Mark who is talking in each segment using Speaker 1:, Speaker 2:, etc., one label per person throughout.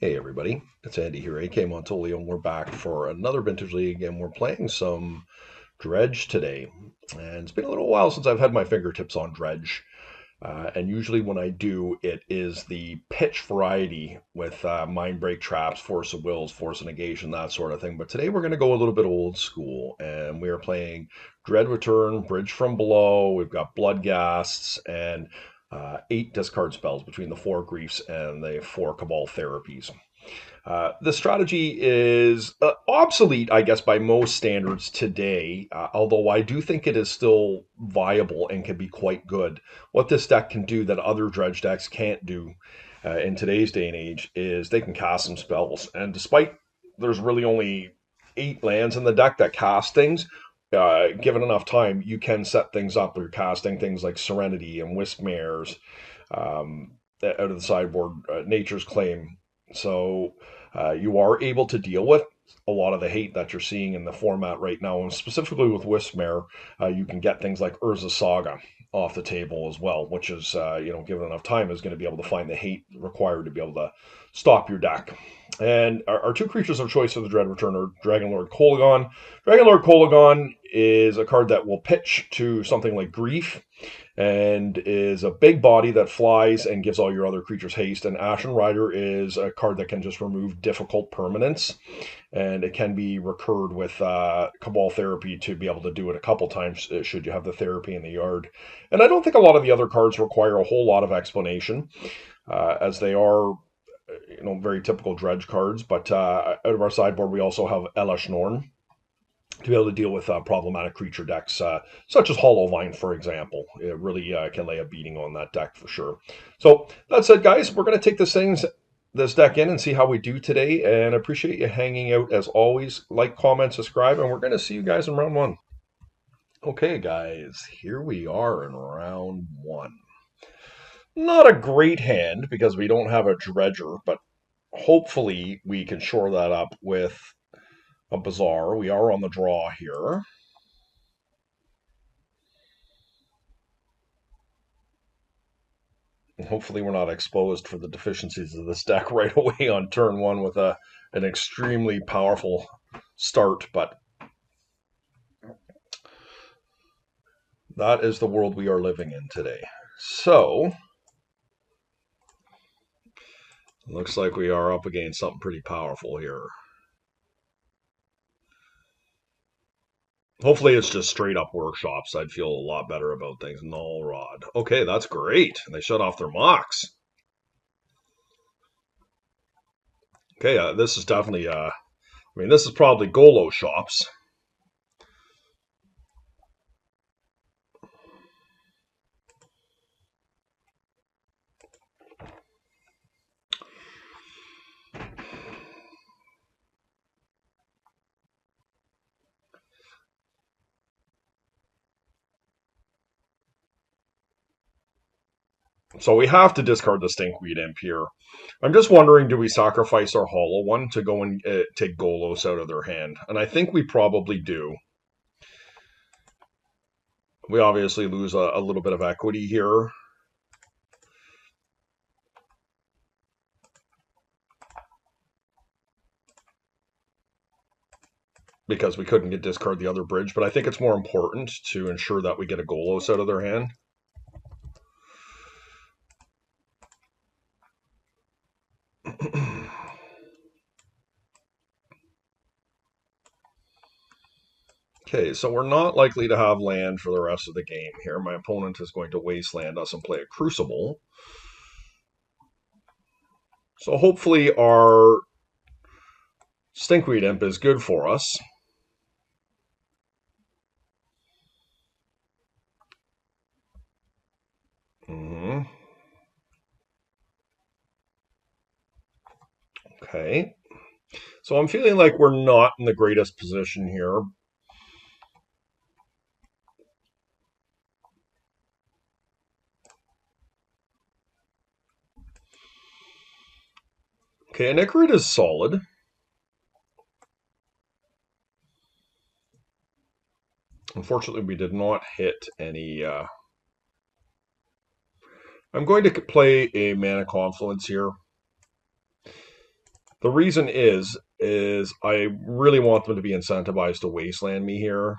Speaker 1: Hey everybody, it's Andy here, AK Montolio, and we're back for another Vintage League, and we're playing some Dredge today. And it's been a little while since I've had my fingertips on Dredge, and usually when I do, it is the pitch variety with Mind Break Traps, Force of Wills, Force of Negation, that sort of thing. But today we're going to go a little bit old school, and we are playing Dread Return, Bridge from Below, we've got Bloodghasts, and 8 discard spells between the 4 Griefs and the 4 Cabal Therapies. The strategy is obsolete, I guess, by most standards today, although I do think it is still viable and can be quite good. What this deck can do that other dredge decks can't do in today's day and age is they can cast some spells. And despite there's really only 8 lands in the deck that cast things, given enough time, you can set things up. You're casting things like Serenity and Wispmares out of the sideboard, Nature's Claim. So you are able to deal with a lot of the hate that you're seeing in the format right now, and specifically with Wispmare, you can get things like Urza Saga off the table as well, which is, given enough time, is going to be able to find the hate required to be able to stop your deck. And our 2 creatures of choice for the Dread Return are Dragonlord Kolaghan. Dragonlord Kolaghan is a card that will pitch to something like Grief, and is a big body that flies and gives all your other creatures haste. And Ashen Rider is a card that can just remove difficult permanents, and it can be recurred with Cabal Therapy to be able to do it a couple times should you have the therapy in the yard. And I don't think a lot of the other cards require a whole lot of explanation, as they are very typical dredge cards. But out of our sideboard, we also have Elesh Norn to be able to deal with problematic creature decks, such as Hollowvine, for example. It really can lay a beating on that deck for sure. So that said, guys, we're going to take this deck in and see how we do today. And I appreciate you hanging out as always. Like, comment, subscribe, and we're going to see you guys in round 1. Okay, guys, here we are in round 1. Not a great hand because we don't have a Dredger, but hopefully we can shore that up with a Bazaar. We are on the draw here. And hopefully we're not exposed for the deficiencies of this deck right away on turn 1 with an extremely powerful start, but that is the world we are living in today. So, looks like we are up against something pretty powerful here. Hopefully it's just straight up workshops. I'd feel a lot better about things. Null Rod. Okay, that's great. They shut off their mocks. Okay, this is definitely, this is probably Golo shops. So we have to discard the Stinkweed Imp here. I'm just wondering, do we sacrifice our Hollow one to go and take Golos out of their hand? And I think we probably do. We obviously lose a little bit of equity here. Because we couldn't get discard the other bridge, but I think it's more important to ensure that we get a Golos out of their hand. Okay, so we're not likely to have land for the rest of the game here. My opponent is going to wasteland us and play a Crucible. So hopefully our Stinkweed Imp is good for us. Okay. So I'm feeling like we're not in the greatest position here. Okay, an Icarid is solid. Unfortunately, we did not hit any... I'm going to play a Mana Confluence here. The reason is I really want them to be incentivized to wasteland me here.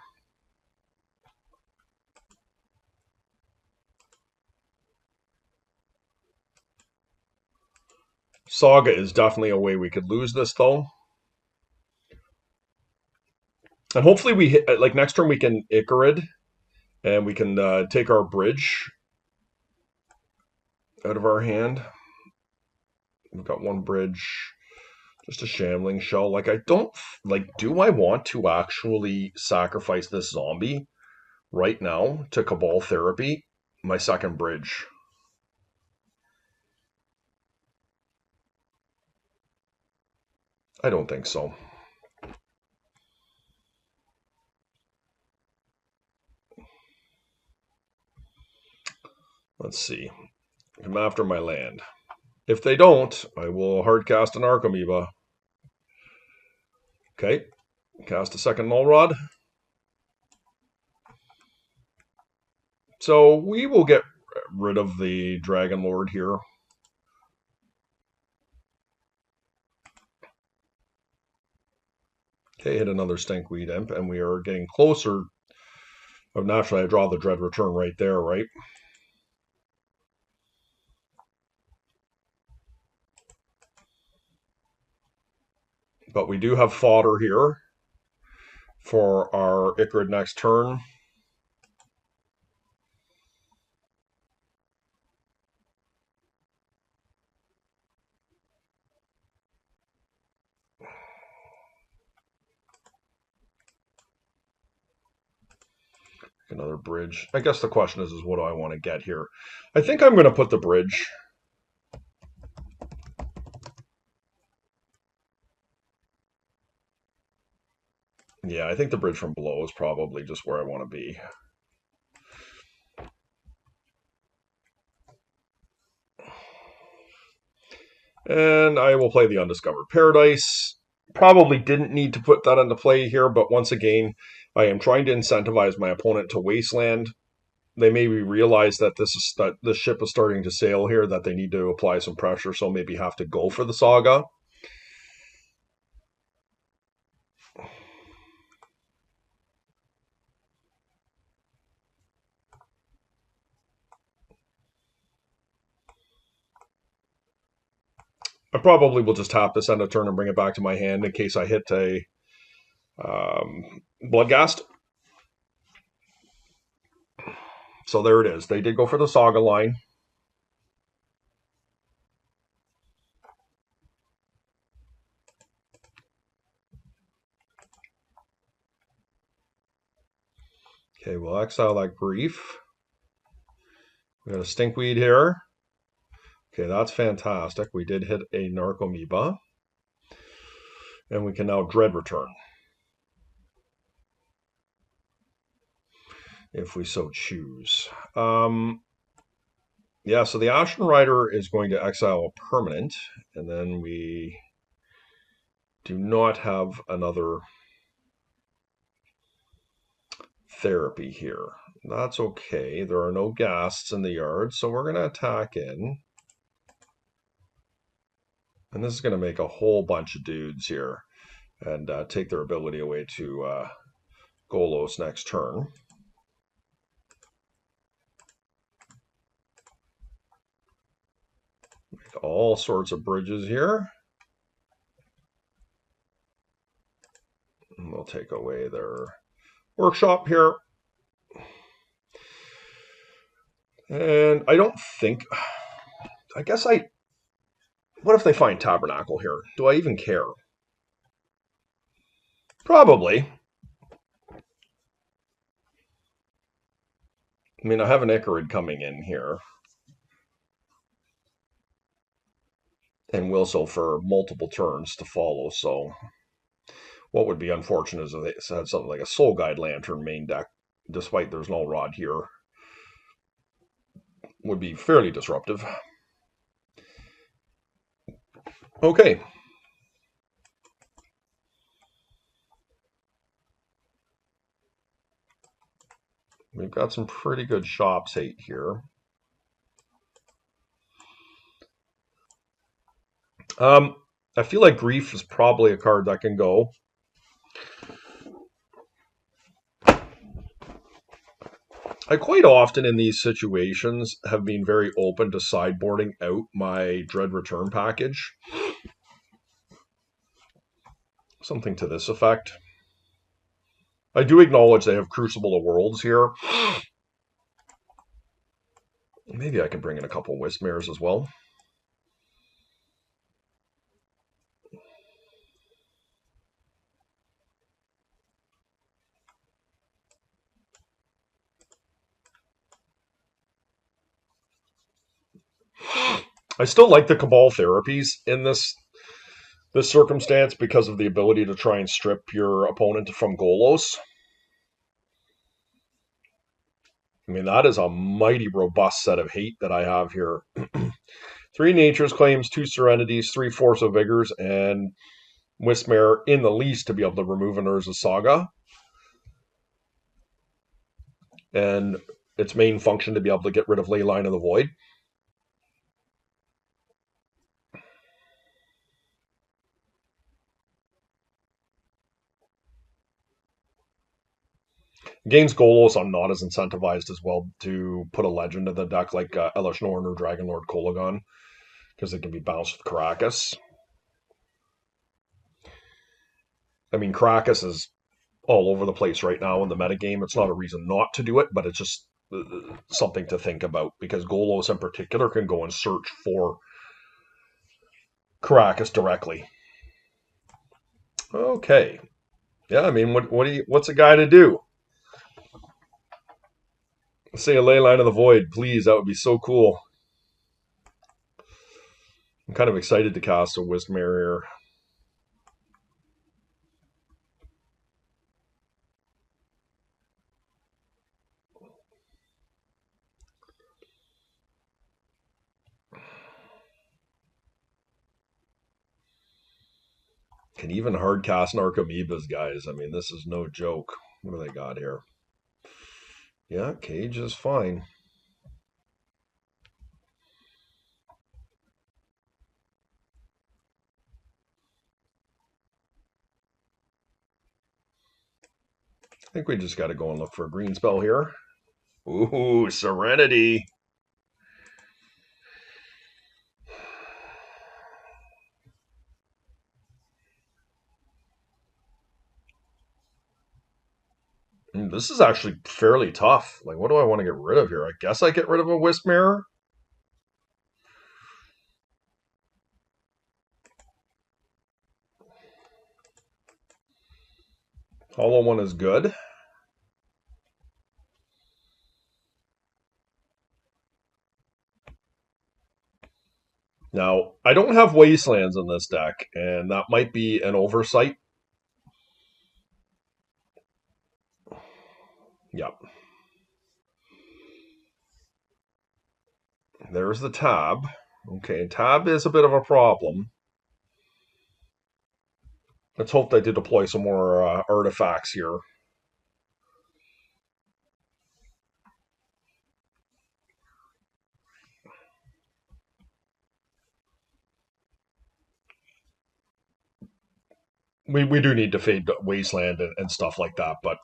Speaker 1: Saga is definitely a way we could lose this, though. And hopefully we hit, like next turn we can Icarid, and we can take our bridge out of our hand. We've got one bridge, just a Shambling Shell. Like, I don't, like, do I want to actually sacrifice this zombie right now to Cabal Therapy, my second bridge? I don't think so. Let's see. Come after my land. If they don't, I will hardcast an Archamoeba. Okay. Cast a second Null Rod. So we will get rid of the Dragon Lord here. Okay, hit another Stinkweed Imp, and we are getting closer. Oh, naturally, I draw the Dread Return right there, right? But we do have fodder here for our Icarid next turn. Another bridge. I guess the question is what do I want to get here? I think I'm going to put the bridge. Yeah, I think the bridge from below is probably just where I want to be. And I will play the Undiscovered Paradise. Probably didn't need to put that into play here, but once again, I am trying to incentivize my opponent to wasteland. They maybe realize that this ship is starting to sail here, that they need to apply some pressure, so maybe have to go for the Saga. I probably will just tap this end of turn and bring it back to my hand in case I hit a Bloodghast. So there it is. They did go for the Saga line. Okay, we'll exile that Grief. We got a Stinkweed here. Okay, that's fantastic. We did hit a Narcomoeba. And we can now Dread Return, if we so choose. Yeah, so the Ashen Rider is going to exile a permanent, and then we do not have another therapy here. That's okay. There are no ghasts in the yard, so we're going to attack in. And this is going to make a whole bunch of dudes here and take their ability away to Golos next turn. Make all sorts of bridges here. And we'll take away their workshop here. And I don't think... I guess I... What if they find Tabernacle here? Do I even care? Probably. I mean, I have an Icarid coming in here. And will so for multiple turns to follow, so... What would be unfortunate is if they had something like a Soul Guide Lantern main deck, despite there's no Rod here. Would be fairly disruptive. Okay. We've got some pretty good shops hate here. I feel like Grief is probably a card that can go. I quite often in these situations have been very open to sideboarding out my Dread Return package. Something to this effect. I do acknowledge they have Crucible of Worlds here. Maybe I can bring in a couple Wismares as well. I still like the Cabal therapies in this circumstance because of the ability to try and strip your opponent from Golos. I mean, that is a mighty robust set of hate that I have here. 3 Nature's Claims, 2 Serenities, 3 Force of Vigors, and Wismare in the least to be able to remove an Urza Saga. And its main function to be able to get rid of Leyline of the Void. Against Golos, I'm not as incentivized as well to put a legend in the deck like Elesh Norn or Dragonlord Kolagon, because it can be bounced with Caracas. I mean, Caracas is all over the place right now in the metagame. It's not a reason not to do it, but it's just something to think about, because Golos in particular can go and search for Caracas directly. Okay. Yeah, I mean, what's a guy to do? Say a Leyline of the Void, please. That would be so cool. I'm kind of excited to cast a Wismare here. Can even hard cast Narcomoebas, guys. I mean, this is no joke. What do they got here? Yeah, Cage is fine. I think we just got to go and look for a green spell here. Ooh, Serenity. This is actually fairly tough. Like, what do I want to get rid of here? I guess I get rid of a Wismare. Hollow one is good. Now, I don't have Wastelands in this deck, and that might be an oversight. Yep. There's the tab. Okay, tab is a bit of a problem. Let's hope they do deploy some more artifacts here. We do need to fade Wasteland and stuff like that, but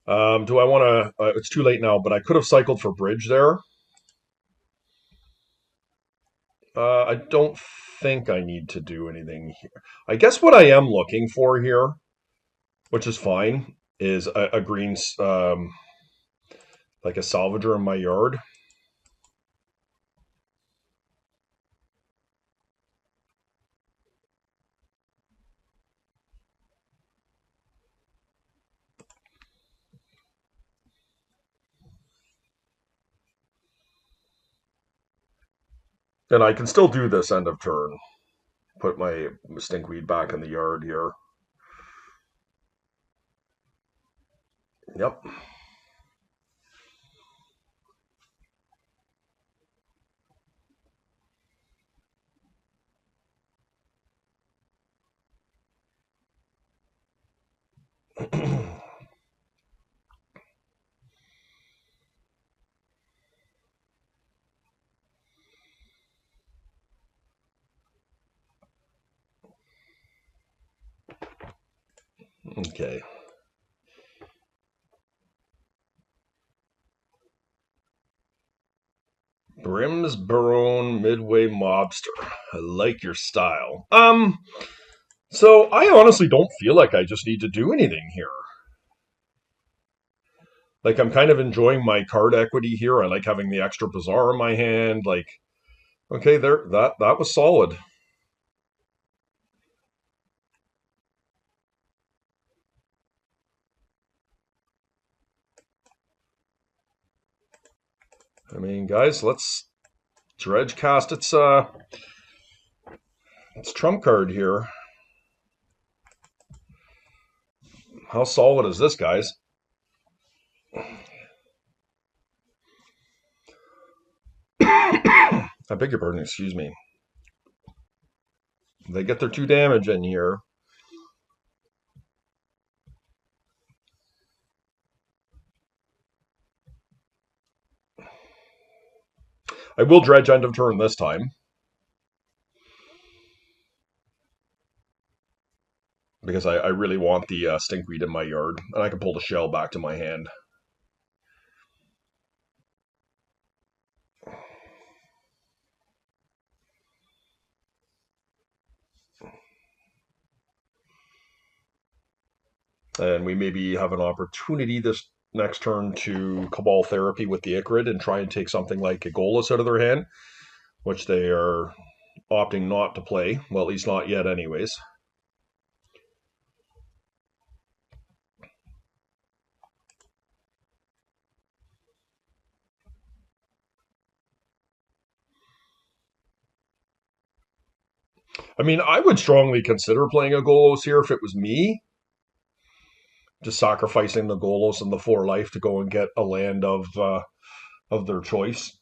Speaker 1: do I want to? It's too late now, but I could have cycled for Bridge there. I don't think I need to do anything here. I guess what I am looking for here, which is fine, is a green, like a salvager in my yard. And I can still do this end of turn. Put my stinkweed back in the yard here. Yep. Okay. Brimsbarone Midway Mobster. I like your style. So I honestly don't feel like I just need to do anything here. Like I'm kind of enjoying my card equity here. I like having the extra bazaar in my hand. Like, okay, there that was solid. I mean, guys, let's dredge cast its trump card here. How solid is this, guys? I beg your pardon, excuse me. They get their 2 damage in here. I will dredge end of turn this time. Because I really want the stinkweed in my yard. And I can pull the shell back to my hand. And we maybe have an opportunity this next turn to Cabal Therapy with the Ichrid and try and take something like a Golas out of their hand, which they are opting not to play. Well, at least not yet anyways. I mean, I would strongly consider playing a Golos here if it was me. Just sacrificing the Golos and the 4 life to go and get a land of their choice.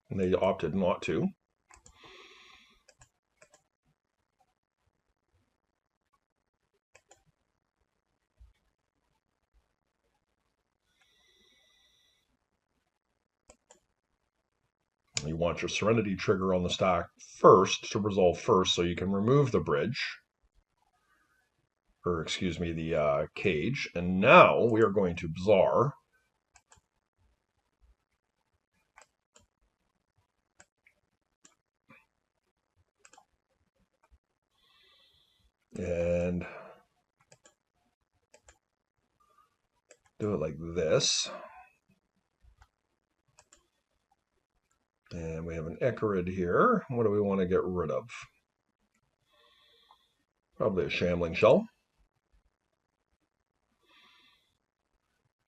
Speaker 1: And they opted not to. You want your Serenity trigger on the stack first to resolve first so you can remove the bridge. Or, excuse me, the cage. And now we are going to Bazaar. And do it like this. And we have an Ichrid here. What do we want to get rid of? Probably a Shambling Shell.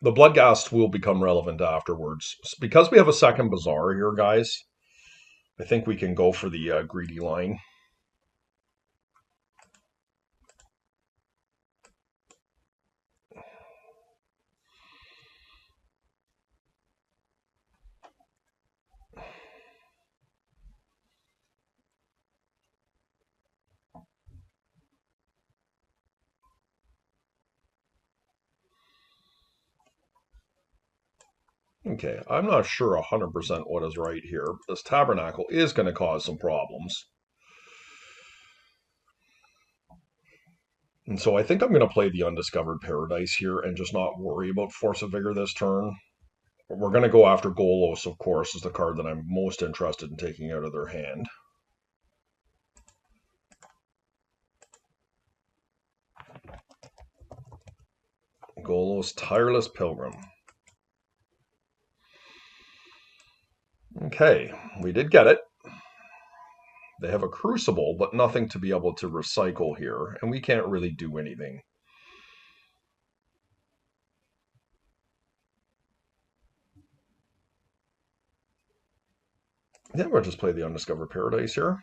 Speaker 1: The Bloodghast will become relevant afterwards. Because we have a second Bazaar here, guys, I think we can go for the greedy line. Okay, I'm not sure 100% what is right here. This Tabernacle is going to cause some problems. And so I think I'm going to play the Undiscovered Paradise here and just not worry about Force of Vigor this turn. We're going to go after Golos, of course, is the card that I'm most interested in taking out of their hand. Golos, Tireless Pilgrim. Okay, we did get it. They have a Crucible, but nothing to be able to recycle here, and we can't really do anything. Yeah, we'll just play the Undiscovered Paradise here.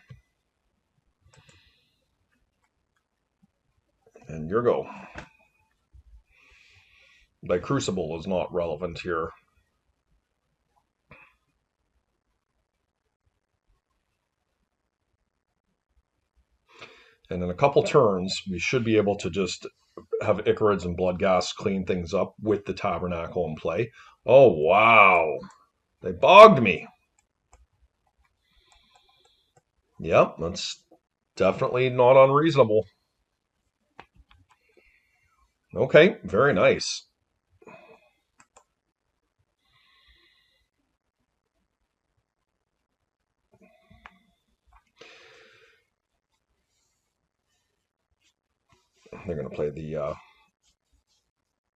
Speaker 1: And your go. The Crucible is not relevant here. And in a couple turns, we should be able to just have Icarids and Bloodghast clean things up with the Tabernacle in play. Oh, wow. They bogged me. Yep, that's definitely not unreasonable. Okay, very nice. They're going to play the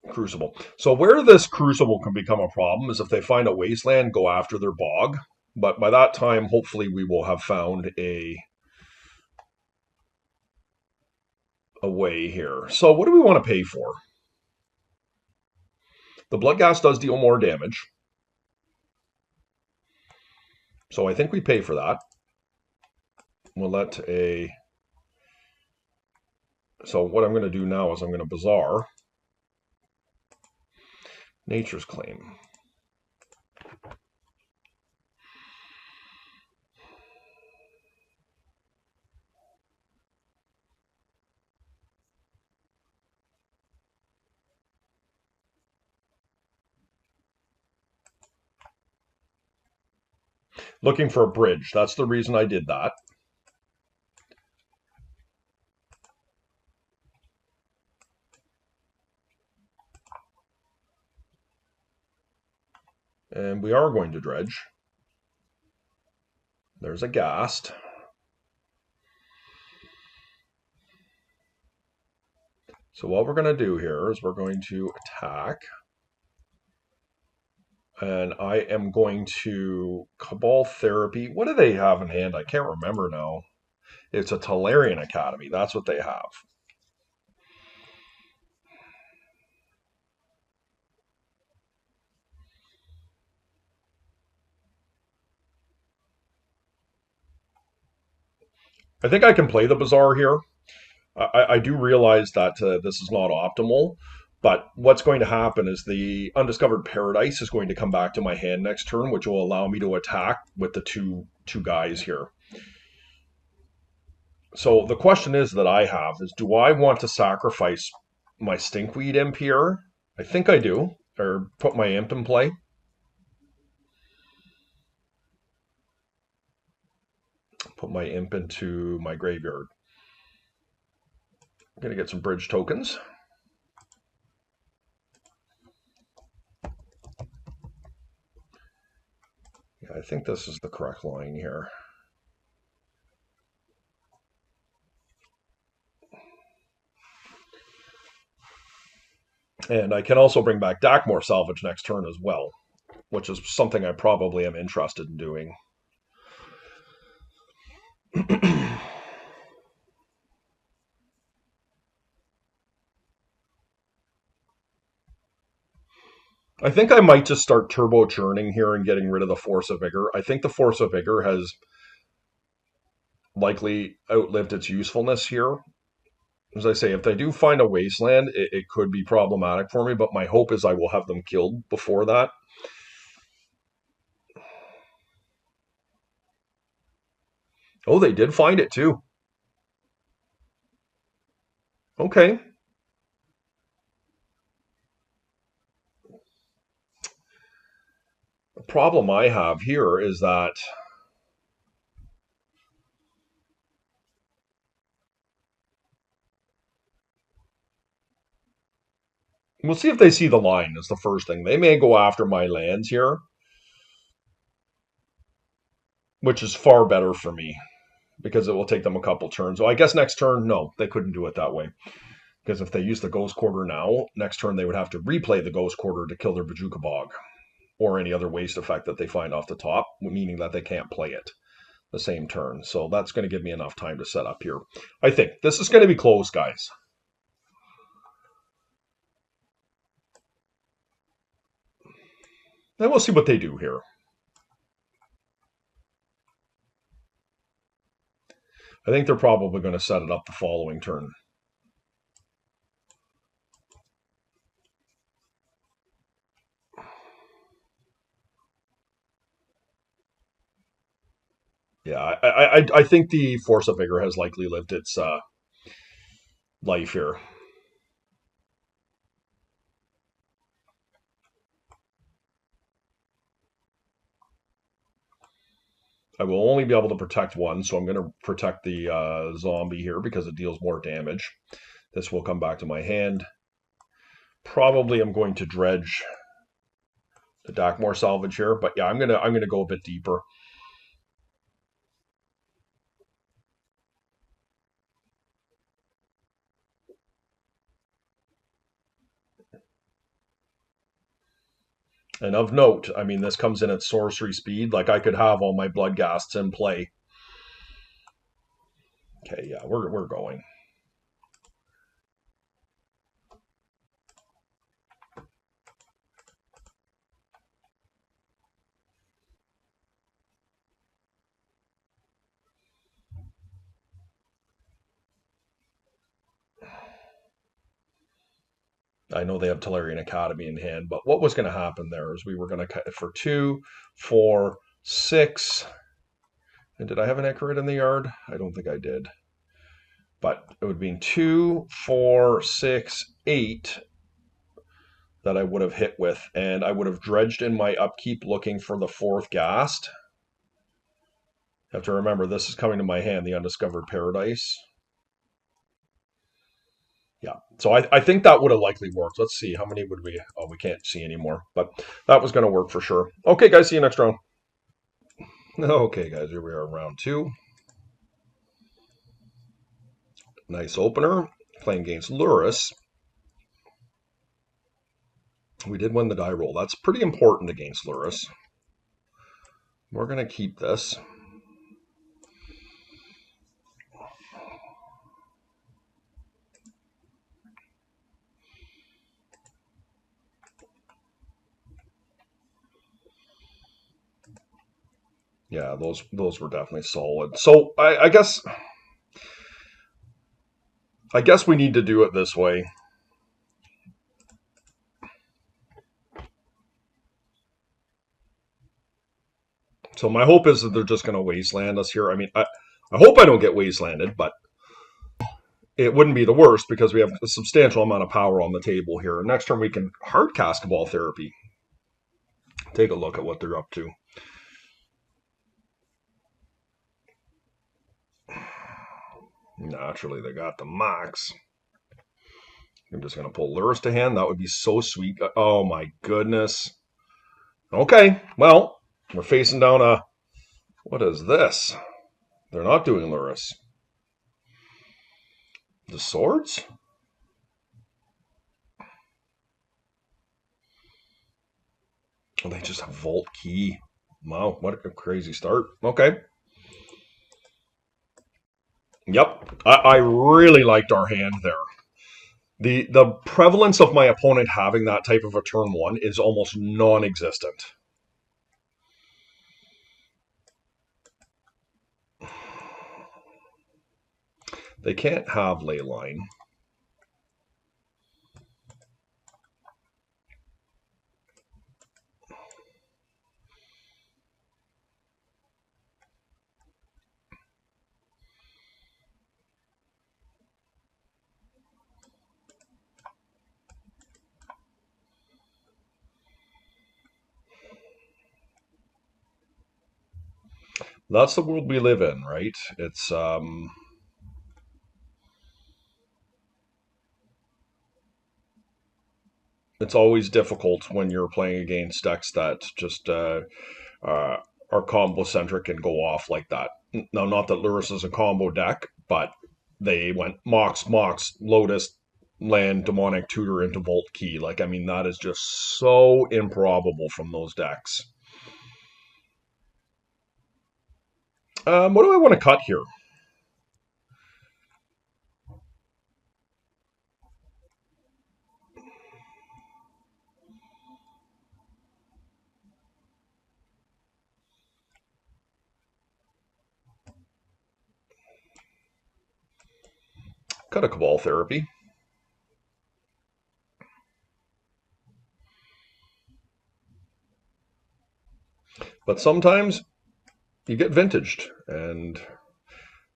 Speaker 1: Crucible. So where this Crucible can become a problem is if they find a wasteland, go after their bog. But by that time, hopefully, we will have found a way here. So what do we want to pay for? The Bloodghast does deal more damage. So I think we pay for that. We'll let a... So what I'm going to do now is I'm going to Bazaar Nature's Claim. Looking for a bridge. That's the reason I did that. And we are going to dredge. There's a Ghast. So what we're going to do here is we're going to attack. And I am going to Cabal Therapy. What do they have in hand? I can't remember now. It's a Talarian Academy. That's what they have. I think I can play the Bazaar here. I do realize that this is not optimal, but what's going to happen is the Undiscovered Paradise is going to come back to my hand next turn, which will allow me to attack with the two guys here. So the question is that I have is, do I want to sacrifice my Stinkweed Imp here? I think I do, or put my Imp in play. Put my Imp into my graveyard. I'm going to get some bridge tokens. Yeah, I think this is the correct line here. And I can also bring back Dakmor Salvage next turn as well, which is something I probably am interested in doing. I think I might just start turbo churning here and getting rid of the Force of Vigor. I think the Force of Vigor has likely outlived its usefulness here. As I say, if they do find a wasteland, it could be problematic for me, but my hope is I will have them killed before that. Oh, they did find it too. Okay. The problem I have here is that we'll see if they see the line is the first thing. They may go after my lands here, which is far better for me because it will take them a couple turns. So I guess next turn, no, they couldn't do it that way. Because if they use the Ghost Quarter now, next turn they would have to replay the Ghost Quarter to kill their Bojuka Bog or any other waste effect that they find off the top, meaning that they can't play it the same turn. So that's going to give me enough time to set up here. I think this is going to be close, guys. And we'll see what they do here. I think they're probably going to set it up the following turn. Yeah, I think the Force of Vigor has likely lived its life here. I will only be able to protect one, so I'm going to protect the zombie here because it deals more damage. This will come back to my hand. Probably I'm going to dredge to dock more salvage here, but yeah, I'm gonna go a bit deeper. And of note, I mean, this comes in at sorcery speed. Like I could have all my bloodghasts in play. Okay, yeah, we're going. I know they have Tellurian Academy in hand, but what was going to happen there is we were going to cut it for 2, 4, 6. And did I have an Icarid in the yard? I don't think I did. But it would be 2, 4, 6, 8 that I would have hit with. And I would have dredged in my upkeep looking for the 4th ghast. You have to remember, this is coming to my hand, the Undiscovered Paradise. Yeah, so I think that would have likely worked. Let's see, how many would we... Oh, we can't see anymore, but that was going to work for sure. Okay, guys, see you next round. Okay, guys, here we are, round 2. Nice opener, playing against Lurrus. We did win the die roll. That's pretty important against Lurrus. We're going to keep this. Yeah, those were definitely solid. So I guess we need to do it this way. So my hope is that they're just going to wasteland us here. I mean, I hope I don't get wastelanded, but it wouldn't be the worst because we have a substantial amount of power on the table here. Next turn we can hard cast Cabal Therapy. Take a look at what they're up to. Naturally, they got the max. I'm just going to pull Lurrus to hand. That would be so sweet. Oh my goodness. Okay, well, we're facing down a... What is this? They're not doing Lurrus. The swords? Oh, they just have Vault Key. Wow, what a crazy start. Okay. Yep, I really liked our hand there. The prevalence of my opponent having that type of a turn 1 is almost non-existent. They can't have Leyline. That's the world we live in, right? It's always difficult when you're playing against decks that just are combo centric and go off like that. Now, not that Lurrus is a combo deck, but they went Mox, Lotus, Land, Demonic Tutor into Vault Key. Like, I mean, that is just so improbable from those decks. What do I want to cut here? Cut a Cabal Therapy. But sometimes you get vintaged, and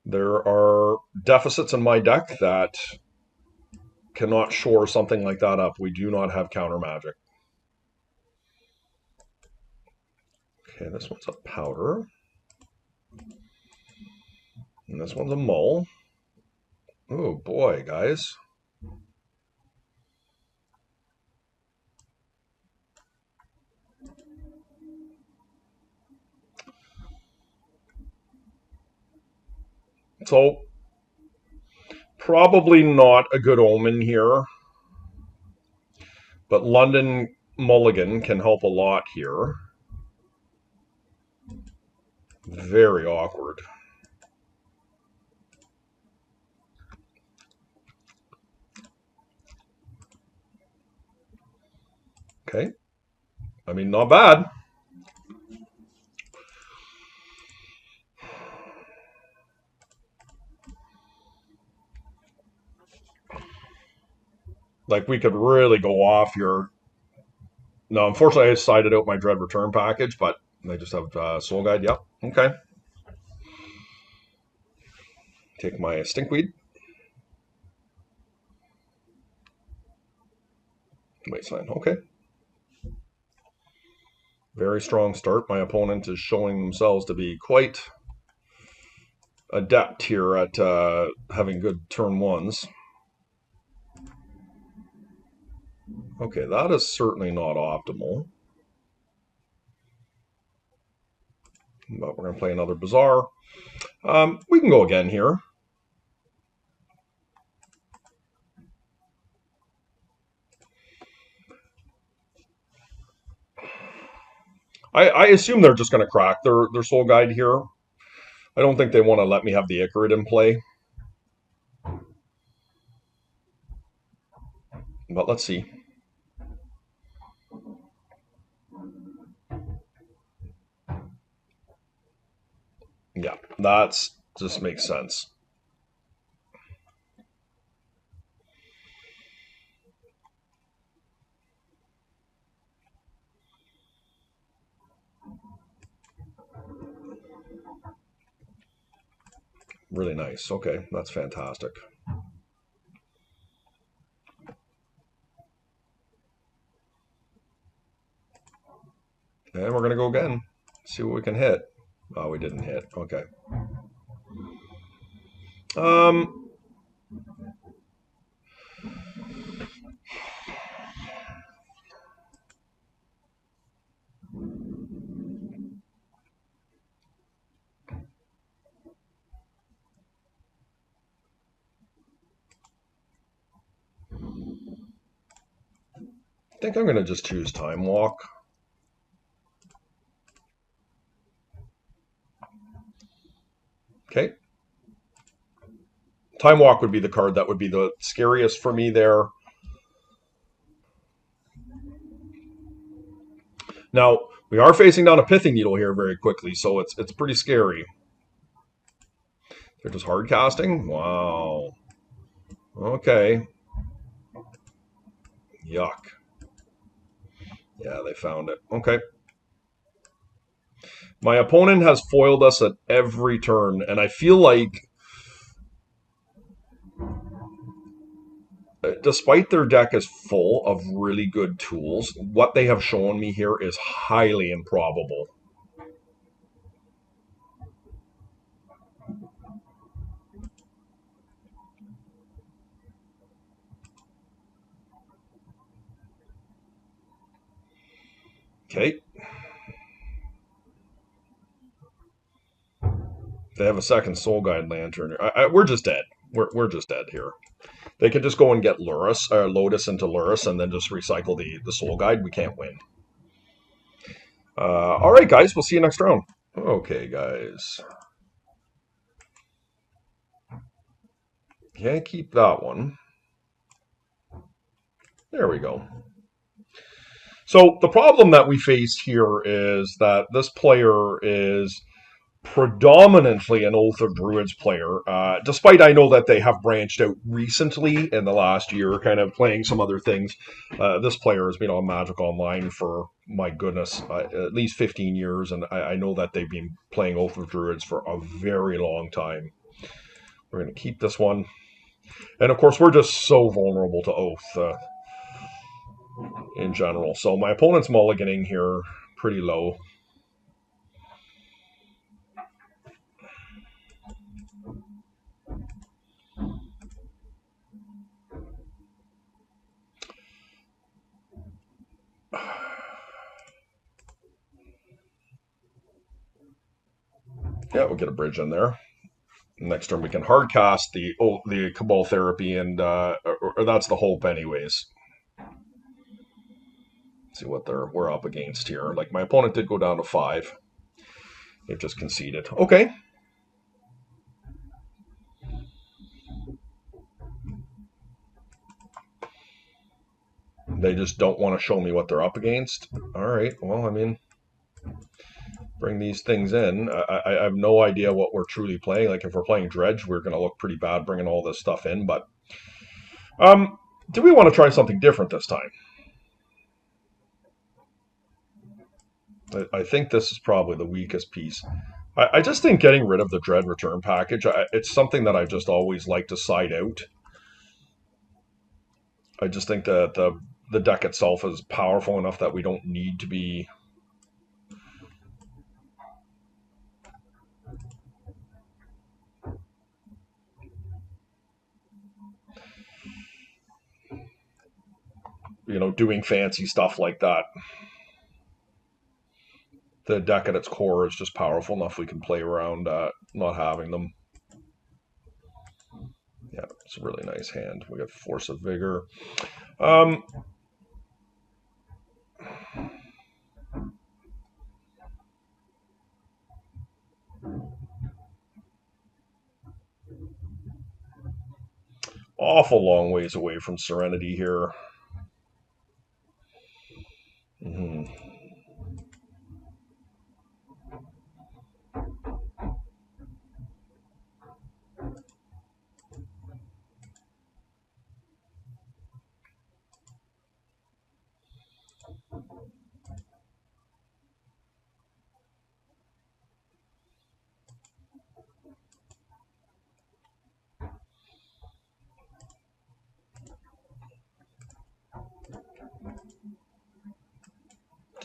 Speaker 1: there are deficits in my deck that cannot shore something like that up. We do not have counter magic. Okay, this one's a powder. And this one's a mull. Oh boy, guys. So, probably not a good omen here. But London Mulligan can help a lot here. Very awkward. Okay. I mean, not bad. Like, we could really go off here. No, unfortunately, I sided out my Dread Return package, but I just have Soul Guide. Yep. Okay. Take my Stinkweed. Wasteland. Okay. Very strong start. My opponent is showing themselves to be quite adept here at having good turn ones. Okay, that is certainly not optimal. But we're going to play another Bazaar. We can go again here. I assume they're just going to crack their Soul Guide here. I don't think they want to let me have the Icarid in play. But let's see. Yeah, that's just makes sense. Really nice. Okay, that's fantastic. And we're going to go again. See what we can hit. Oh, we didn't hit. Okay. Um, I think I'm going to just choose Time Walk. Okay. Time Walk would be the card that would be the scariest for me there. Now, we are facing down a Pithing Needle here very quickly, so it's pretty scary. They're just hard casting? Wow. Okay. Yuck. Yeah, they found it. Okay. My opponent has foiled us at every turn, and I feel like despite their deck is full of really good tools, what they have shown me here is highly improbable. Okay. They have a second Soul Guide Lantern. We're just dead. We're just dead here. They could just go and get Lotus into Luris and then just recycle the Soul Guide. We can't win. All right, guys. We'll see you next round. Okay, guys. Can't keep that one. There we go. So the problem that we face here is that this player is predominantly an Oath of Druids player, despite I know that they have branched out recently in the last year, kind of playing some other things. This player has been on Magic Online for, my goodness, at least 15 years, and I know that they've been playing Oath of Druids for a very long time. We're going to keep this one. And of course, we're just so vulnerable to Oath in general. So my opponent's mulliganing here pretty low. Yeah, we'll get a bridge in there. Next turn we can hard cast the Cabal Therapy, and or that's the hope anyways. See what we're up against here. Like, my opponent did go down to 5. They've just conceded. Okay. They just don't want to show me what they're up against. All right. Well, I mean, bring these things in. I have no idea what we're truly playing. Like, if we're playing Dredge, we're going to look pretty bad bringing all this stuff in. But do we want to try something different this time? I think this is probably the weakest piece. I just think getting rid of the Dread return package, it's something that I just always like to side out. I just think that the deck itself is powerful enough that we don't need to be doing fancy stuff like that. The deck at its core is just powerful enough we can play around not having them. Yeah, it's a really nice hand. We got Force of Vigor. Awful long ways away from Serenity here.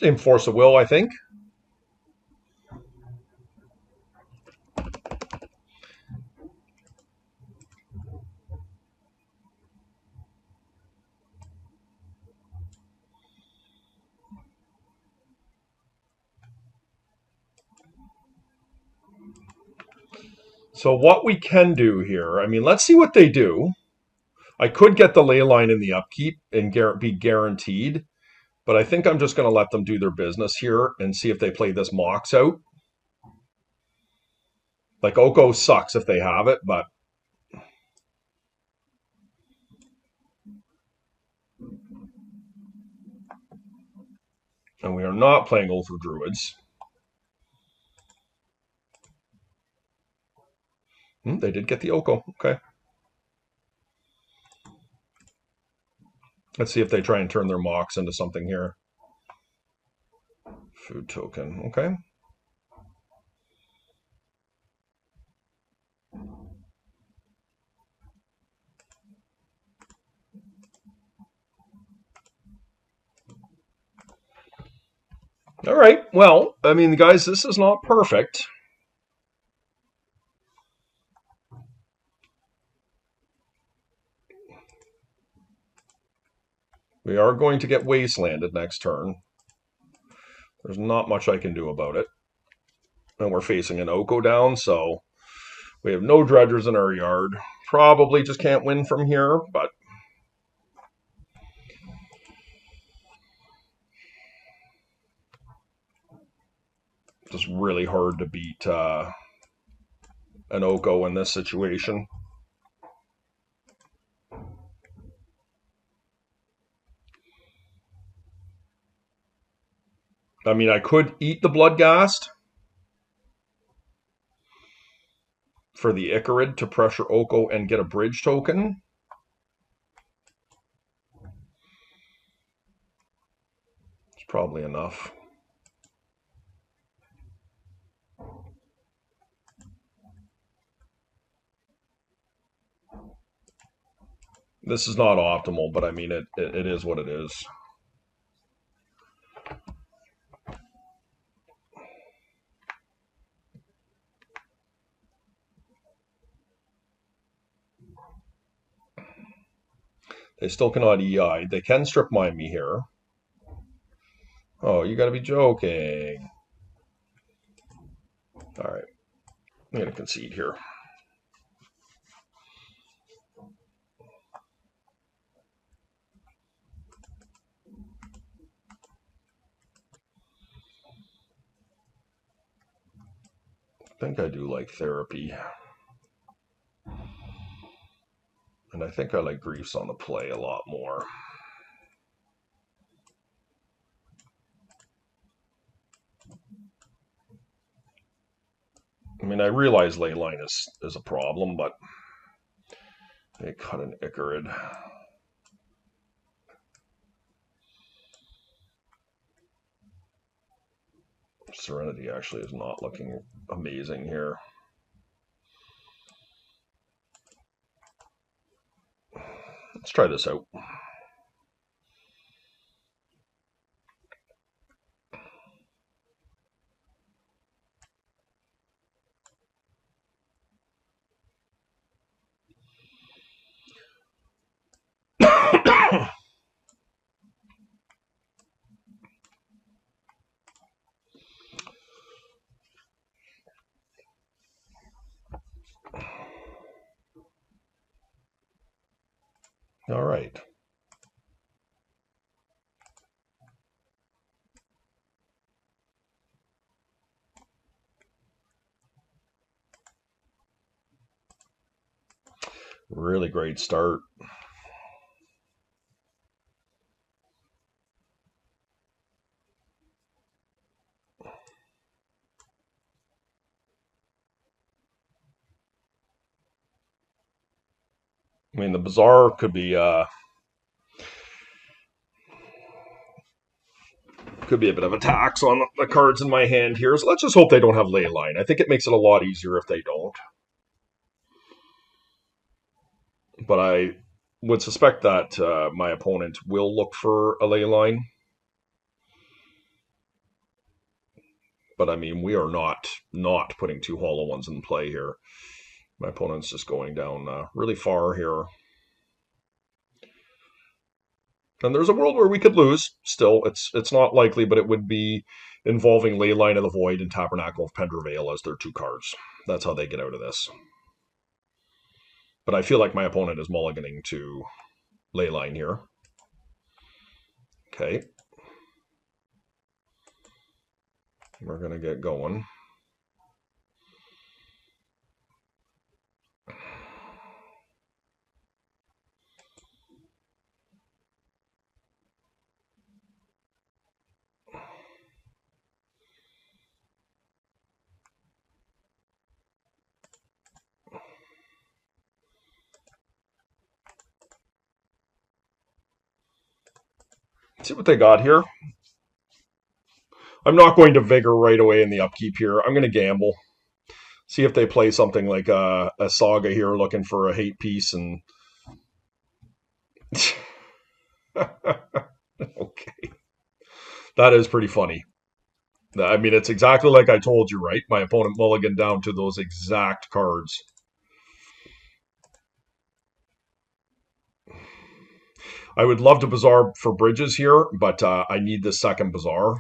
Speaker 1: Same Force of Will, I think. So what we can do here, I mean, let's see what they do. I could get the ley line in the upkeep and be guaranteed, but I think I'm just going to let them do their business here and see if they play this Mox out. Like, Oko sucks if they have it, but and we are not playing Oath of Druids. They did get the Oko. Okay. Let's see if they try and turn their Mox into something here. Food token. Okay. All right. Well, I mean, guys, this is not perfect. We are going to get wastelanded next turn. There's not much I can do about it. And we're facing an Oko down, so we have no dredgers in our yard. Probably just can't win from here, but just really hard to beat an Oko in this situation. I mean, I could eat the Bloodghast for the Icarid to pressure Oko and get a bridge token. It's probably enough. This is not optimal, but I mean, it is what it is. They still cannot EI. They can strip mine me here. Oh, you gotta be joking. All right. I'm going to concede here. I think I do like therapy. And I think I like griefs on the play a lot more. I mean, I realize Leyline is a problem, but they cut an Icarid. Serenity actually is not looking amazing here. Let's try this out. All right. Really great start. I mean, the Bazaar could be a bit of a tax on the cards in my hand here. So let's just hope they don't have Leyline. I think it makes it a lot easier if they don't. But I would suspect that my opponent will look for a Leyline. But I mean, we are not putting two hollow ones in play here. My opponent's just going down really far here. And there's a world where we could lose. Still, it's not likely, but it would be involving Leyline of the Void and Tabernacle of Pendraveil as their two cards. That's how they get out of this. But I feel like my opponent is mulliganing to Leyline here. Okay. We're going to get going. See what they got here. I'm not going to Vigor right away in the upkeep here. I'm going to gamble. See if they play something like a Saga here looking for a hate piece. And okay. That is pretty funny. I mean, it's exactly like I told you, right? My opponent mulliganed down to those exact cards. I would love to Bazaar for Bridges here, but I need the second Bazaar.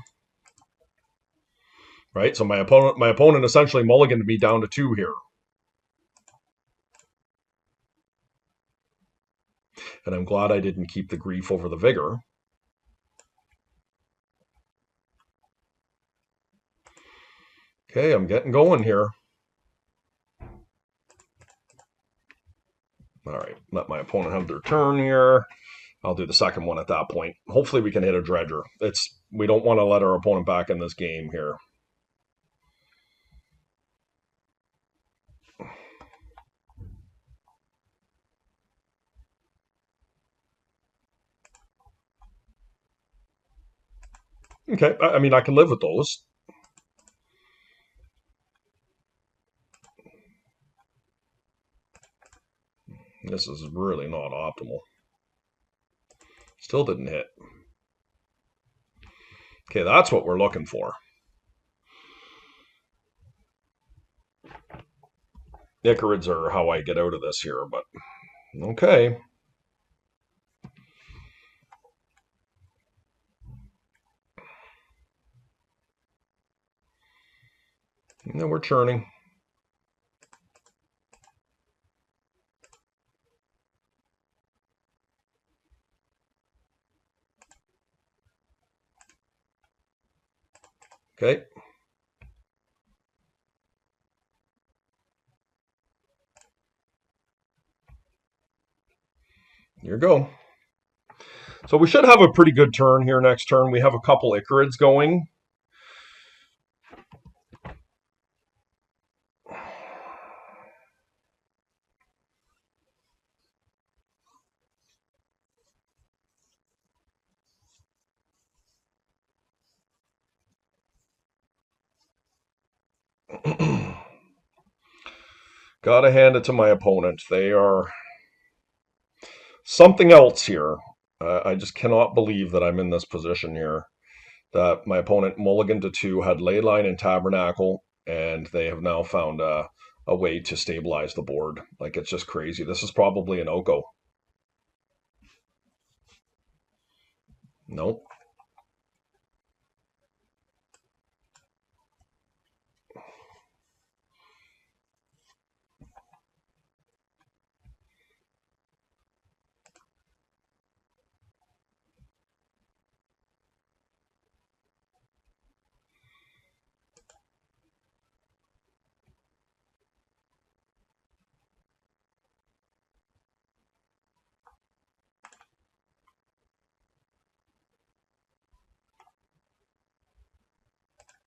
Speaker 1: Right? So my opponent essentially mulliganed me down to 2 here. And I'm glad I didn't keep the grief over the Vigor. Okay, I'm getting going here. All right, let my opponent have their turn here. I'll do the second one at that point. Hopefully we can hit a Dredger. We don't want to let our opponent back in this game here. Okay, I mean, I can live with those. This is really not optimal. Still didn't hit. Okay, that's what we're looking for. Icarids are how I get out of this here, but okay. Now we're churning. Okay. Here you go. So we should have a pretty good turn here next turn. We have a couple Icarids going. Gotta hand it to my opponent. They are something else here. I just cannot believe that I'm in this position here. That my opponent mulliganed to 2, had Leyline and Tabernacle, and they have now found a way to stabilize the board. Like, it's just crazy. This is probably an Oko. Nope.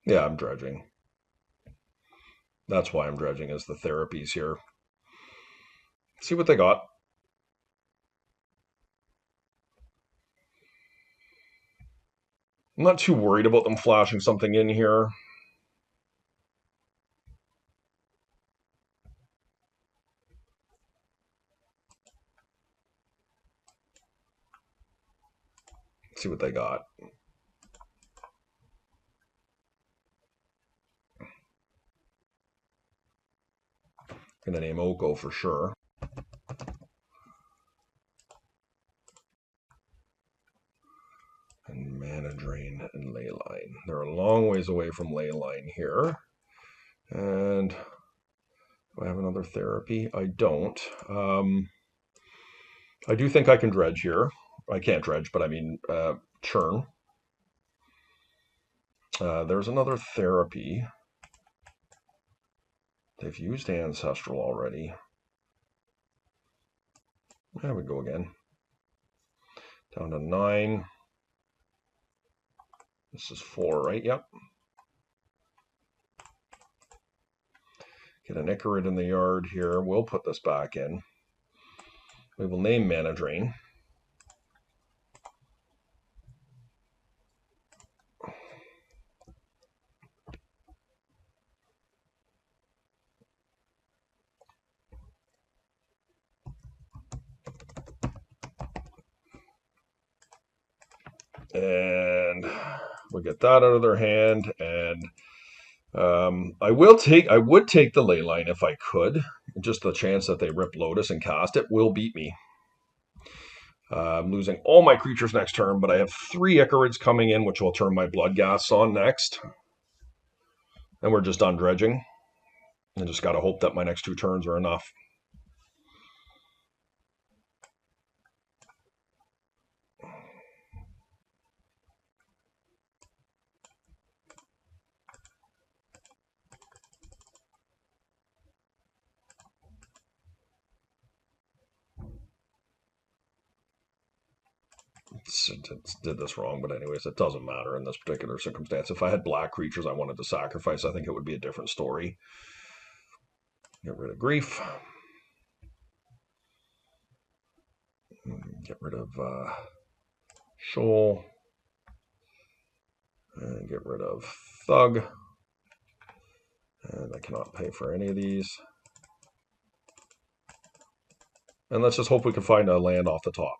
Speaker 1: Yeah, I'm dredging. That's why I'm dredging, is the therapies here. See what they got. I'm not too worried about them flashing something in here. See what they got. Gonna name Oko for sure. And Mana Drain and Leyline. They're a long ways away from Leyline here. And do I have another therapy? I don't. I do think I can dredge here. I can't dredge, but I mean churn. There's another therapy. They've used Ancestral already. There we go again. Down to 9. This is 4, right? Yep. Get an Icarid in the yard here. We'll put this back in. We will name Mana Drain. And we'll get that out of their hand. And I would take the Leyline if I could. Just the chance that they rip Lotus and cast it will beat me. I'm losing all my creatures next turn, but I have 3 Icarids coming in, which will turn my Bloodghast on next. And we're just done dredging. I just got to hope that my next 2 turns are enough. Did this wrong, but anyways, it doesn't matter in this particular circumstance. If I had black creatures I wanted to sacrifice, I think it would be a different story. Get rid of Grief. Get rid of Shoal. And get rid of Thug. And I cannot pay for any of these. And let's just hope we can find a land off the top.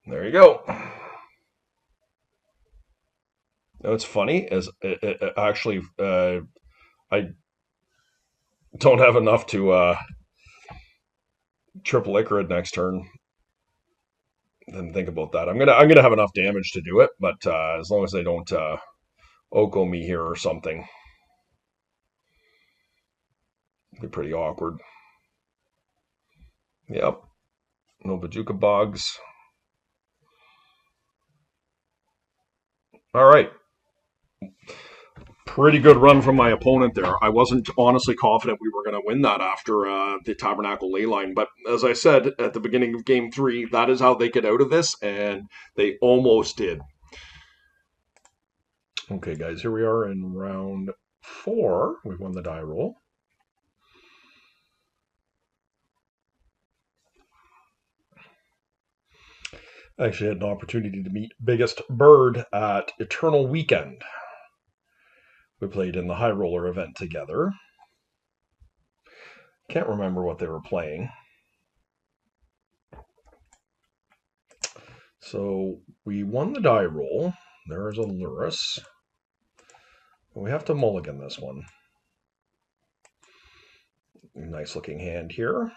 Speaker 1: There you go. Now, what's funny is actually I don't have enough to triple Icarid next turn. Then think about that. I'm gonna have enough damage to do it, but as long as they don't Oko me here or something, it'd be pretty awkward. Yep. No Bajuka Bugs. All right. Pretty good run from my opponent there. I wasn't honestly confident we were going to win that after the Tabernacle Leyline, but as I said at the beginning of Game 3, that is how they get out of this, and they almost did. Okay, guys, here we are in round 4. We won the die roll. I actually had an opportunity to meet Biggest Bird at Eternal Weekend. We played in the High Roller event together. Can't remember what they were playing. So we won the die roll. There's a Lurrus. We have to mulligan this one. Nice looking hand here.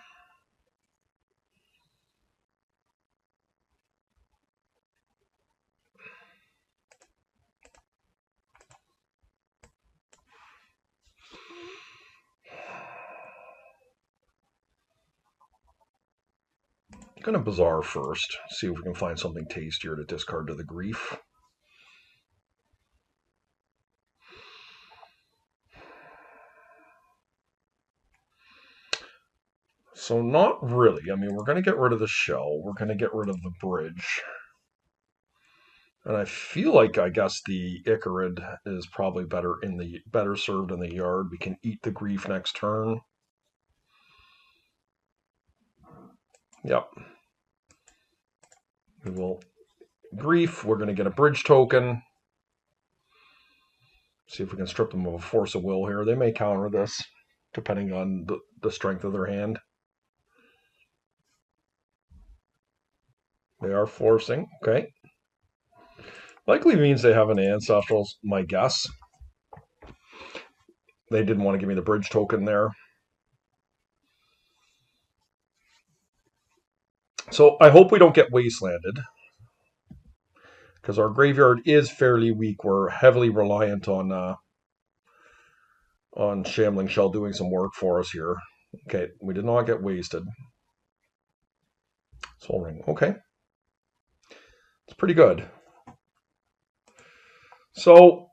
Speaker 1: Gonna Bazaar first. See if we can find something tastier to discard to the Grief. So not really. I mean, we're going to get rid of the shell. We're going to get rid of the bridge. And I feel like, I guess, the Icarid is probably better served in the yard. We can eat the Grief next turn. Yep. We will Grief. We're going to get a bridge token. See if we can strip them of a Force of Will here. They may counter this, depending on the strength of their hand. They are forcing. Okay. Likely means they have an Ancestral's, my guess. They didn't want to give me the bridge token there. So I hope we don't get wastelanded, because our graveyard is fairly weak. We're heavily reliant on Shambling Shell doing some work for us here. Okay, we did not get wasted. Soul Ring. Okay. It's pretty good. So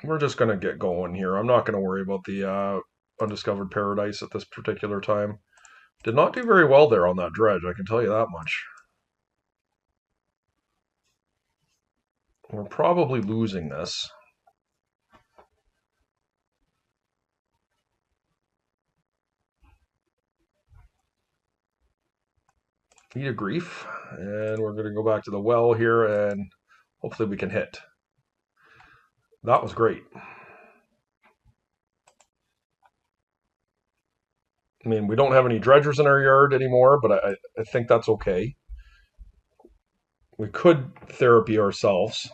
Speaker 1: we're just going to get going here. I'm not going to worry about the Undiscovered Paradise at this particular time. Did not do very well there on that dredge, I can tell you that much. We're probably losing this. Eat a Grief, and we're going to go back to the well here, and hopefully we can hit. That was great. I mean, we don't have any dredgers in our yard anymore, but I think that's okay. We could therapy ourselves.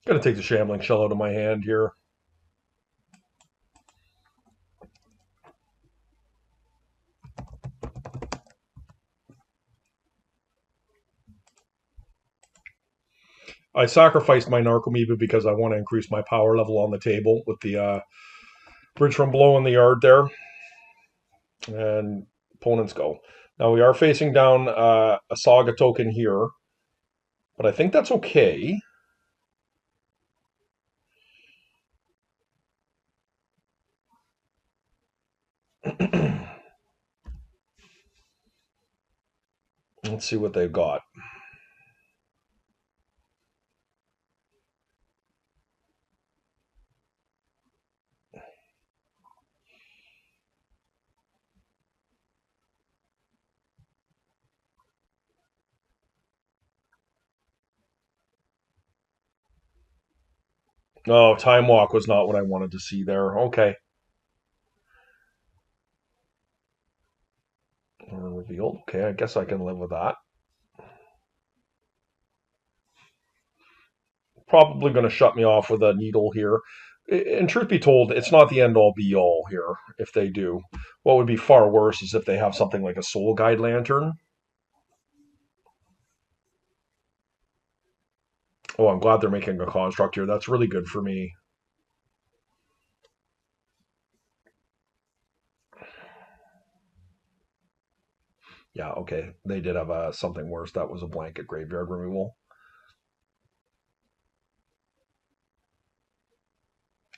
Speaker 1: Gonna take the Shambling Shell out of my hand here. I sacrificed my Narcomoeba because I want to increase my power level on the table with the Bridge from Below in the yard there. And opponents go. Now we are facing down a Saga token here, but I think that's okay. Let's see what they've got. Oh, Time Walk was not what I wanted to see there. Okay. Revealed. Okay, I guess I can live with that. Probably going to shut me off with a needle here. And truth be told, it's not the end all be all here if they do. What would be far worse is if they have something like a Soul Guide Lantern. Oh, I'm glad they're making a construct here. That's really good for me. Yeah, okay. They did have something worse. That was a blanket graveyard removal.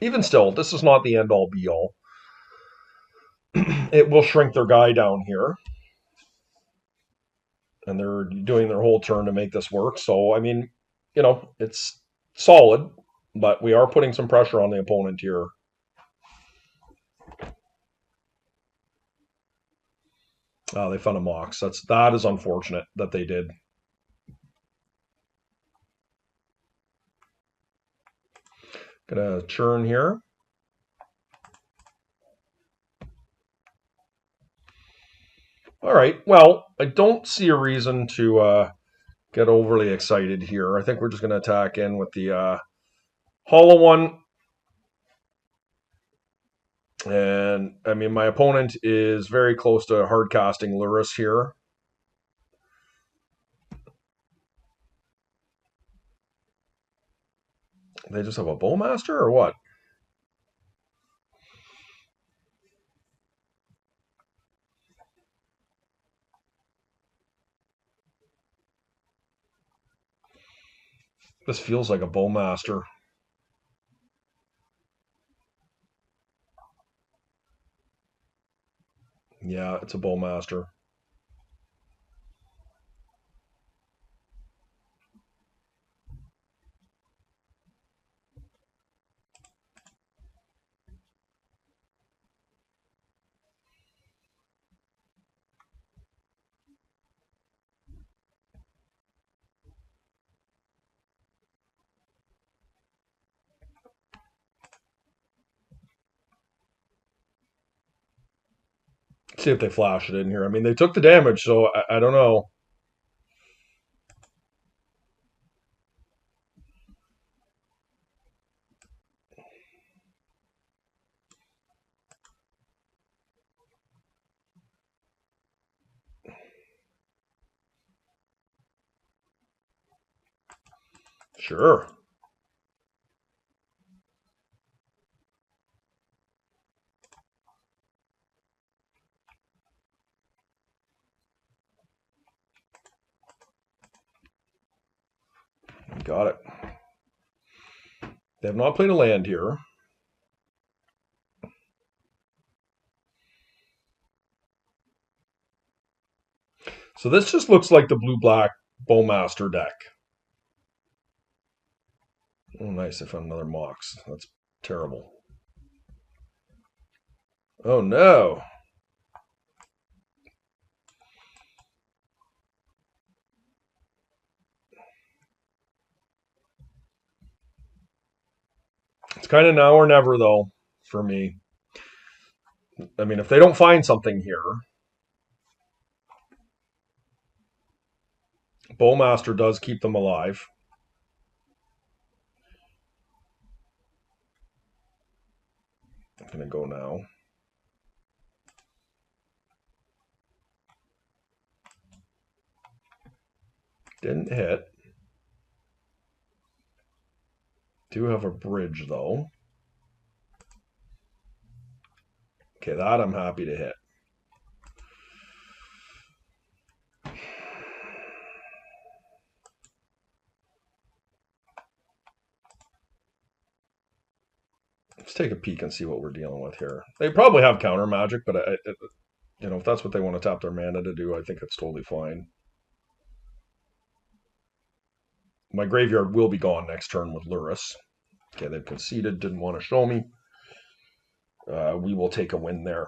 Speaker 1: Even still, this is not the end all be all. It will shrink their guy down here. And they're doing their whole turn to make this work. So, I mean, it's solid, but we are putting some pressure on the opponent here. They found a Mox. That is unfortunate that they did. Gonna churn here. All right. Well, I don't see a reason to get overly excited here. I think we're just gonna attack in with the hollow one. And I mean, my opponent is very close to hard casting Lurrus here. They just have a Bowmaster or what? This feels like a Bowmaster. Yeah, it's a Bowmaster. See if they flash it in here. I mean, they took the damage, so I don't know. Sure. Got it. They have not played a land here. So this just looks like the blue-black Bowmaster deck. Oh, nice. I found another Mox. That's terrible. Oh, no. It's kind of now or never, though, for me. I mean, if they don't find something here, Bowmaster does keep them alive. I'm going to go now. Didn't hit. Do have a bridge, though. Okay, that I'm happy to hit. Let's take a peek and see what we're dealing with here. They probably have counter magic, but if that's what they want to tap their mana to do, I think it's totally fine. my graveyard will be gone next turn with Lurrus. Okay, they've conceded, didn't want to show me. We will take a win there.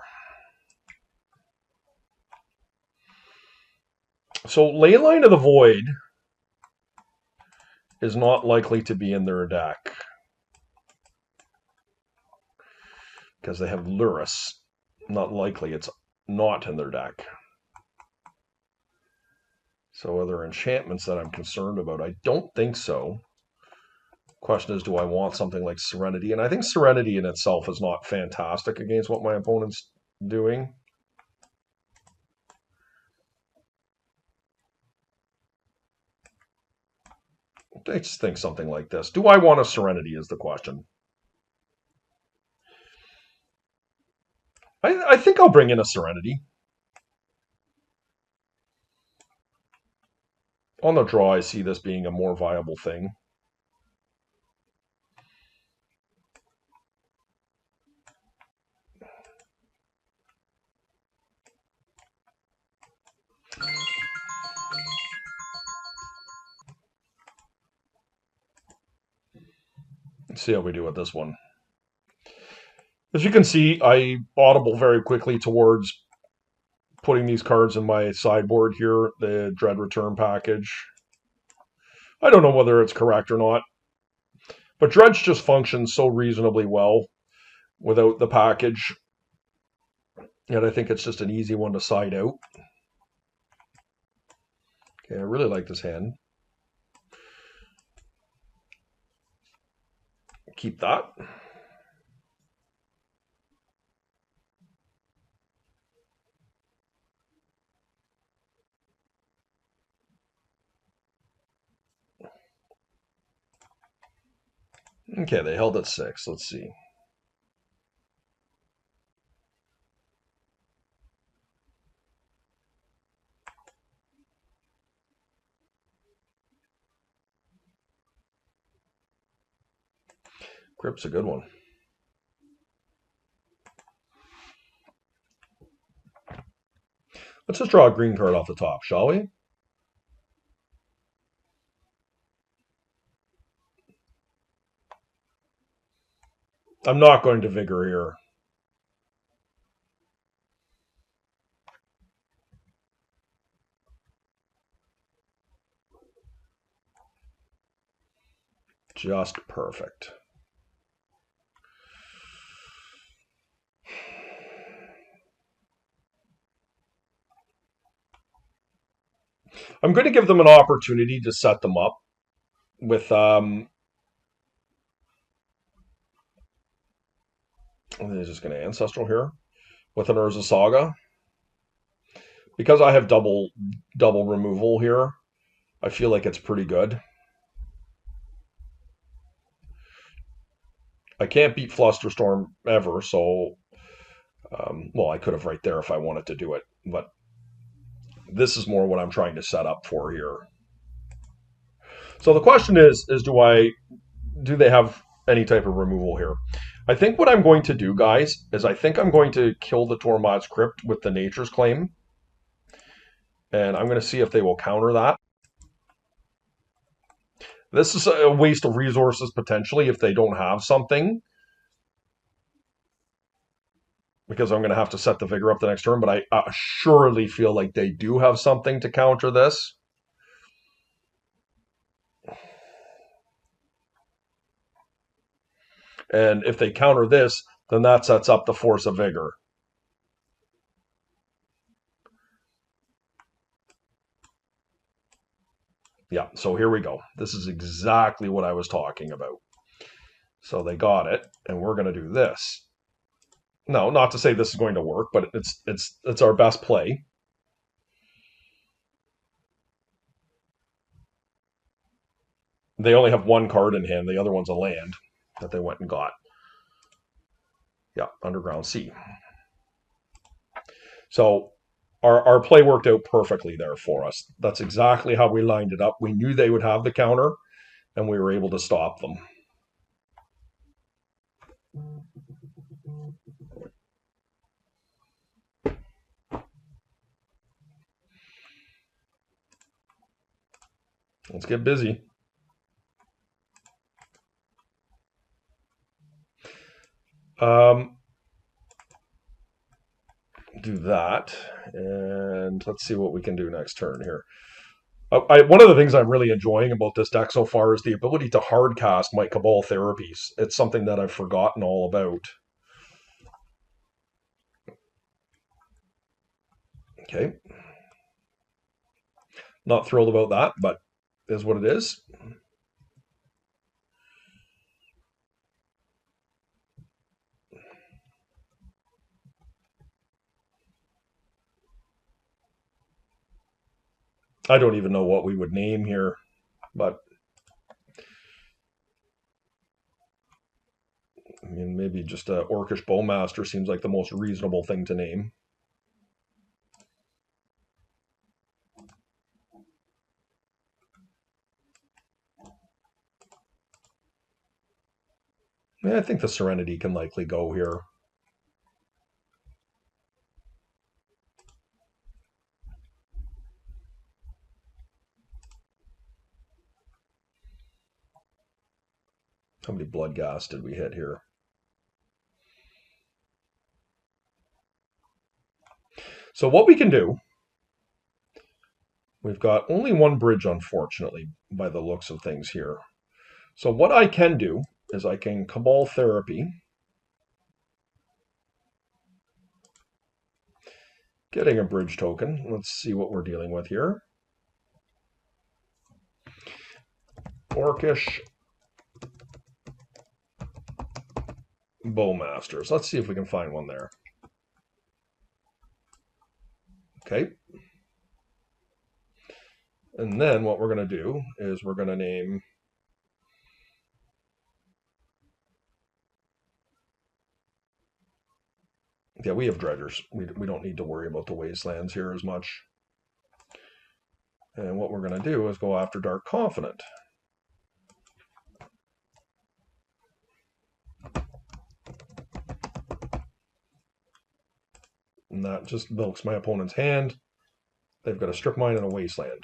Speaker 1: So Leyline of the Void is not likely to be in their deck because they have Lurrus. Not likely, it's not in their deck. So are there enchantments that I'm concerned about? I don't think so. Question is, do I want something like Serenity? And I think Serenity in itself is not fantastic against what my opponent's doing. I just think something like this. Do I want a Serenity is the question. I think I'll bring in a Serenity. On the draw, I see this being a more viable thing. Let's see how we do with this one. As you can see, I audible very quickly towards putting these cards in my sideboard here, the Dread Return package. I don't know whether it's correct or not, but Dredge just functions so reasonably well without the package, and I think it's just an easy one to side out. Okay, I really like this hand. Keep that. Okay, they held at 6. Let's see. Crypt's a good one. Let's just draw a green card off the top, shall we? I'm not going to Vigor here. Just perfect. I'm going to give them an opportunity to set them up with they're just going to Ancestral here with an Urza Saga. Because I have double removal here, I feel like it's pretty good. I can't beat Flusterstorm ever, so well, I could have right there if I wanted to do it, but this is more what I'm trying to set up for here. So the question is do they have any type of removal here? I think what I'm going to do, guys, is I think I'm going to kill the Tormod's Crypt with the Nature's Claim, and I'm going to see if they will counter that. This is a waste of resources potentially if they don't have something, because I'm going to have to set the Vigor up the next turn, but I surely feel like they do have something to counter this. And if they counter this, then that sets up the Force of Vigor. Yeah, so here we go. This is exactly what I was talking about. So they got it, and we're going to do this. No, not to say this is going to work, but it's our best play. They only have one card in hand. The other one's a land that they went and got. Yeah, Underground Sea. So our play worked out perfectly there for us. That's exactly how we lined it up. We knew they would have the counter, and we were able to stop them. Let's get busy. Do that, and let's see what we can do next turn here. One of the things I'm really enjoying about this deck so far is the ability to hardcast my Cabal Therapies. It's something that I've forgotten all about. Okay. Not thrilled about that, but is what it is. I don't even know what we would name here, but I mean, maybe just a Orcish Bowmaster seems like the most reasonable thing to name. Yeah, I think the Serenity can likely go here. How many Bloodghast did we hit here? So what we can do, we've got only one bridge, unfortunately, by the looks of things here. So what I can do is I can Cabal Therapy, getting a bridge token. Let's see what we're dealing with here. Orcish Bowmasters. Let's see if we can find one there. Okay. And then what we're going to do is we're going to name... Yeah, we have dredgers. We don't need to worry about the wastelands here as much. And what we're going to do is go after Dark Confidant. And that just milks my opponent's hand. They've got a Strip Mine and a Wasteland.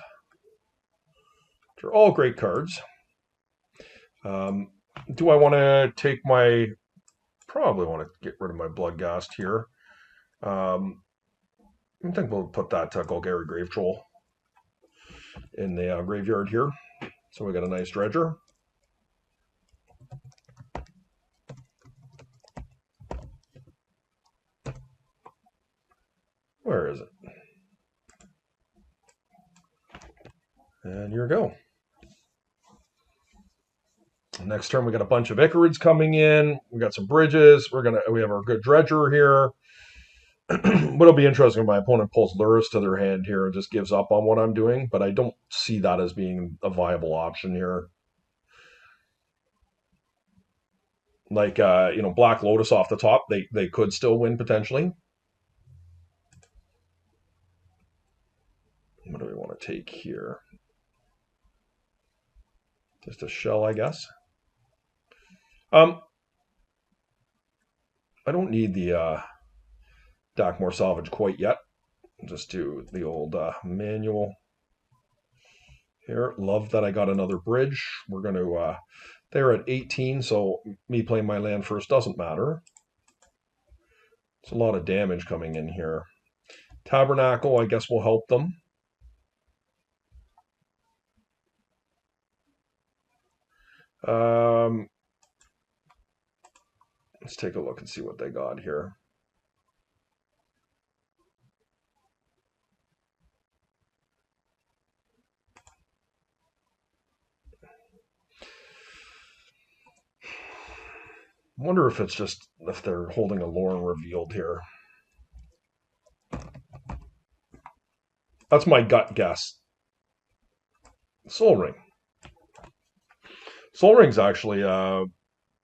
Speaker 1: Which are all great cards. Do I want to take my... Probably want to get rid of my Bloodghast here. I think we'll put that Golgari Grave Troll in the graveyard here. So we got a nice dredger. Where is it? And here we go. Next turn we got a bunch of Icarids coming in. We got some bridges. We have our good dredger here. What'll be interesting if my opponent pulls Lurrus to their hand here and just gives up on what I'm doing, but I don't see that as being a viable option here. Like Black Lotus off the top, they could still win potentially. What do we want to take here? Just a shell, I guess. I don't need the Dakmor Salvage quite yet. Just do the old manual here. Love that I got another bridge. We're going to... they're at 18, so me playing my land first doesn't matter. It's a lot of damage coming in here. Tabernacle, I guess, will help them. Let's take a look and see what they got here. I wonder if it's just if they're holding a Lorn Revealed here. That's my gut guess. Soul Ring. Soul Ring's actually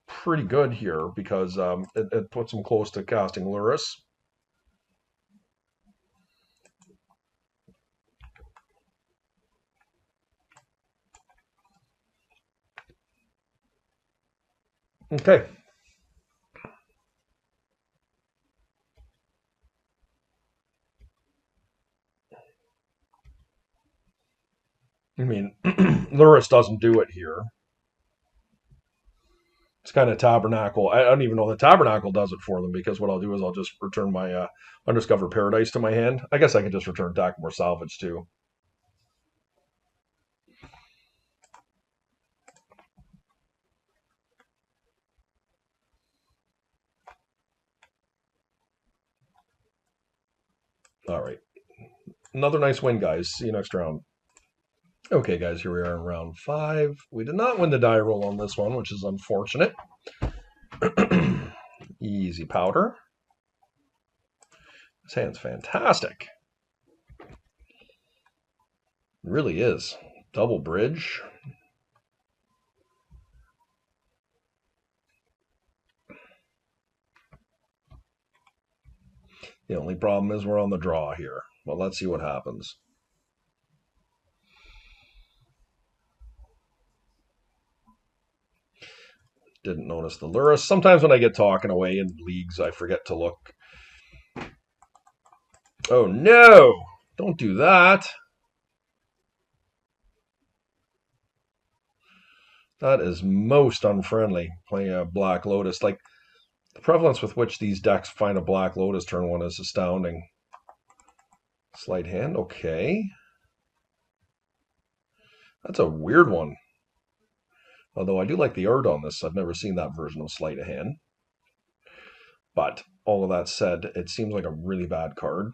Speaker 1: pretty good here because it puts them close to casting Lurrus. Okay. I mean, Lurrus doesn't do it here. It's kind of Tabernacle. I don't even know the Tabernacle does it for them, because what I'll do is I'll just return my Undiscovered Paradise to my hand. I guess I can just return Tackmore Salvage too. All right. Another nice win, guys. See you next round. Okay, guys, here we are in round 5. We did not win the die roll on this one, which is unfortunate. Easy powder. This hand's fantastic. It really is. Double bridge. The only problem is we're on the draw here. Well, let's see what happens. Didn't notice the Lurrus. Sometimes when I get talking away in leagues, I forget to look. Oh, no! Don't do that. That is most unfriendly, playing a Black Lotus. Like, the prevalence with which these decks find a Black Lotus turn 1 is astounding. Sleight hand, okay. That's a weird one. Although I do like the art on this. I've never seen that version of Sleight of Hand. But all of that said, it seems like a really bad card.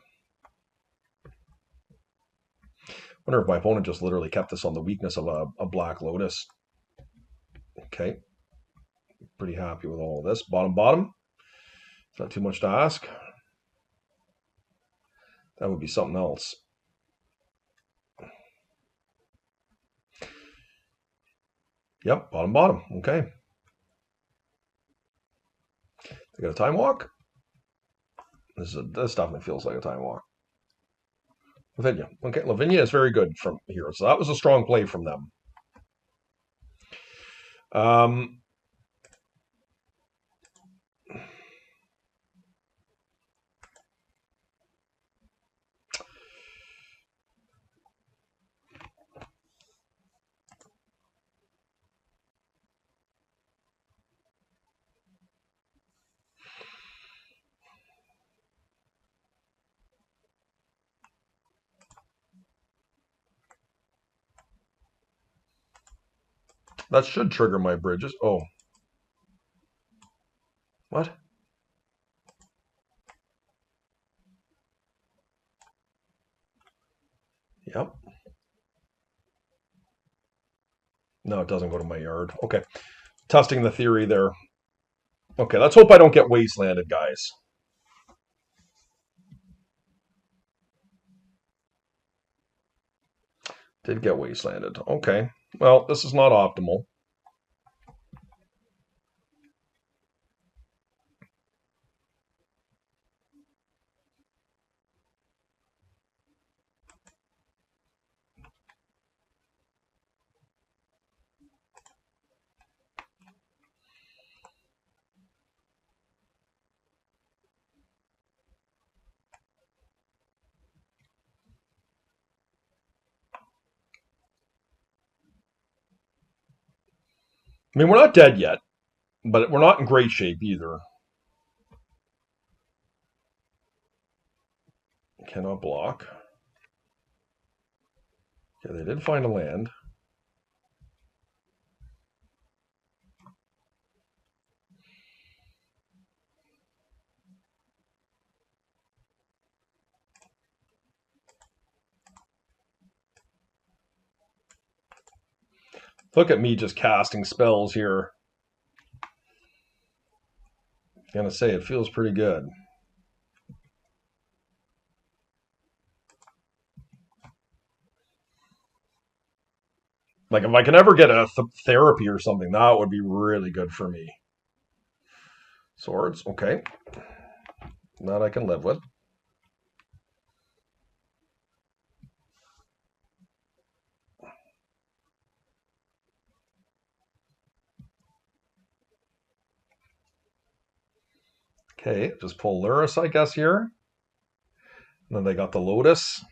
Speaker 1: Wonder if my opponent just literally kept this on the weakness of a Black Lotus. Okay. Pretty happy with all of this. Bottom. It's not too much to ask. That would be something else. Yep, bottom. Okay. I got a time walk. This definitely feels like a time walk. Lavinia. Okay, Lavinia is very good from here. So that was a strong play from them. That should trigger my bridges. Oh. What? Yep. No, it doesn't go to my yard. Okay. Testing the theory there. Okay, let's hope I don't get wastelanded, guys. Did get wastelanded. Okay. Well, this is not optimal. I mean, we're not dead yet, but we're not in great shape either. Cannot block. Okay, they did find a land. Look at me just casting spells here. I'm gonna say it feels pretty good. Like, if I can ever get a therapy or something, that would be really good for me. Swords, okay. That I can live with. Okay, just pull Lurrus, I guess, here. And then they got the Lotus.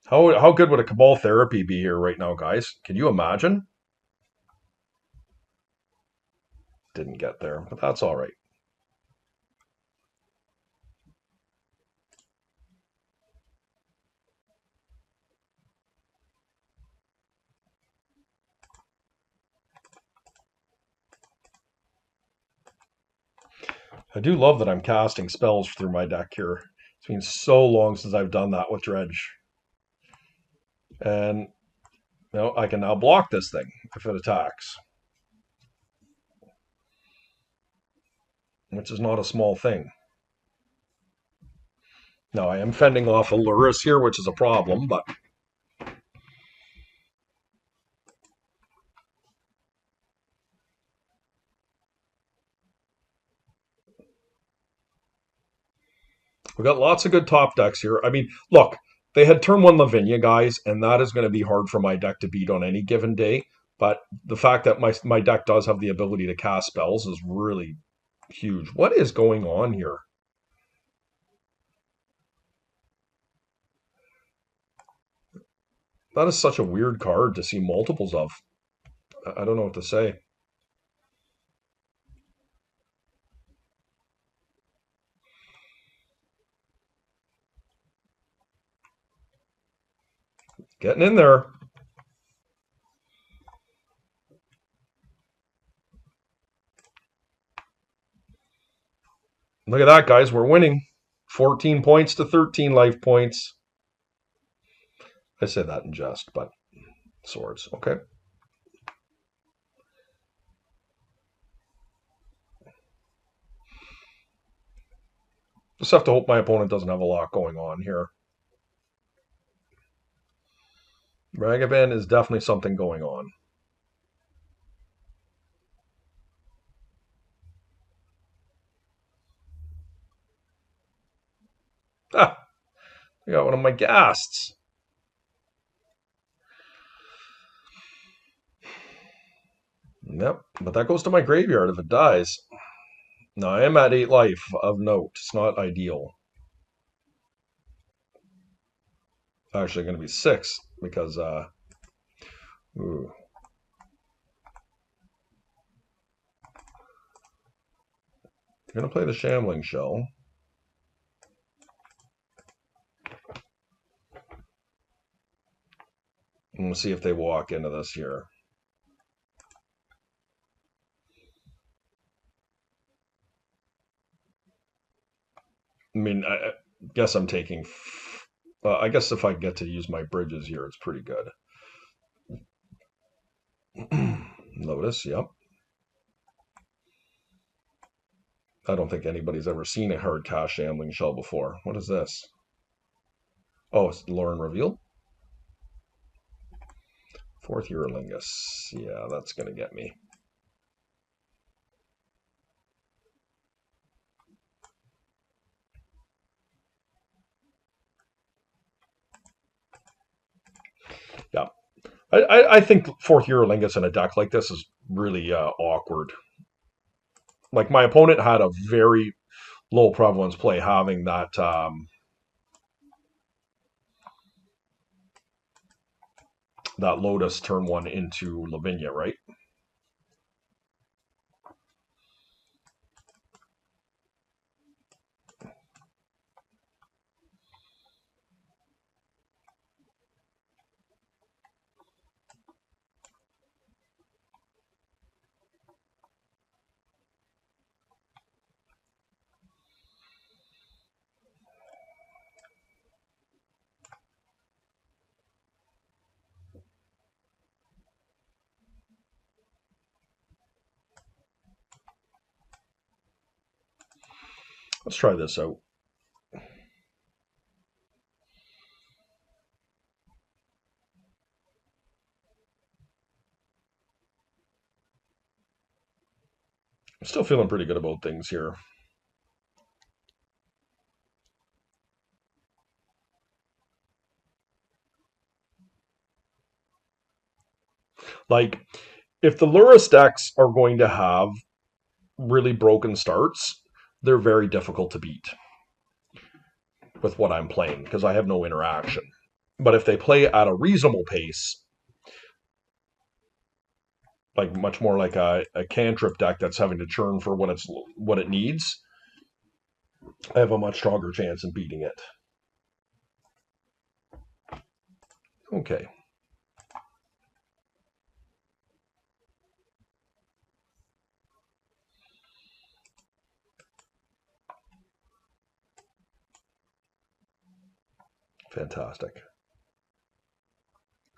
Speaker 1: How good would a Cabal Therapy be here right now, guys? Can you imagine? Didn't get there, but that's all right. I do love that I'm casting spells through my deck here. It's been so long since I've done that with Dredge. And I can now block this thing if it attacks, which is not a small thing. Now, I am fending off a Lurrus here, which is a problem, but we've got lots of good top decks here. I mean, look, they had turn 1 Lavinia, guys, and that is going to be hard for my deck to beat on any given day. But the fact that my deck does have the ability to cast spells is really huge. What is going on here? That is such a weird card to see multiples of. I don't know what to say. Getting in there. Look at that, guys. We're winning. 14 points to 13 life points. I say that in jest, but swords. Okay. Just have to hope my opponent doesn't have a lot going on here. Ragavan is definitely something going on. Ah, I got one of my ghasts. Yep, but that goes to my graveyard if it dies. Now, I am at 8 life of note. It's not ideal. Actually, going to be 6 because, ooh. I'm going to play the Shambling Shell. And we'll see if they walk into this here. I mean, I guess I'm taking... I guess if I get to use my bridges here, it's pretty good. Lotus, yep. I don't think anybody's ever seen a hard cast Shambling Shell before. What is this? Oh, it's Lauren Reveal? 4th Uralingus. Yeah, that's going to get me. Yeah. I think 4th Uralingus in a deck like this is really awkward. Like, my opponent had a very low prevalence play having that that Lotus turn 1 into Lavinia, right? Let's try this out. I'm still feeling pretty good about things here. Like, if the Lurrus decks are going to have really broken starts, they're very difficult to beat with what I'm playing because I have no interaction. But if they play at a reasonable pace, like much more like a cantrip deck that's having to churn for what it needs, I have a much stronger chance in beating it. Okay. Fantastic.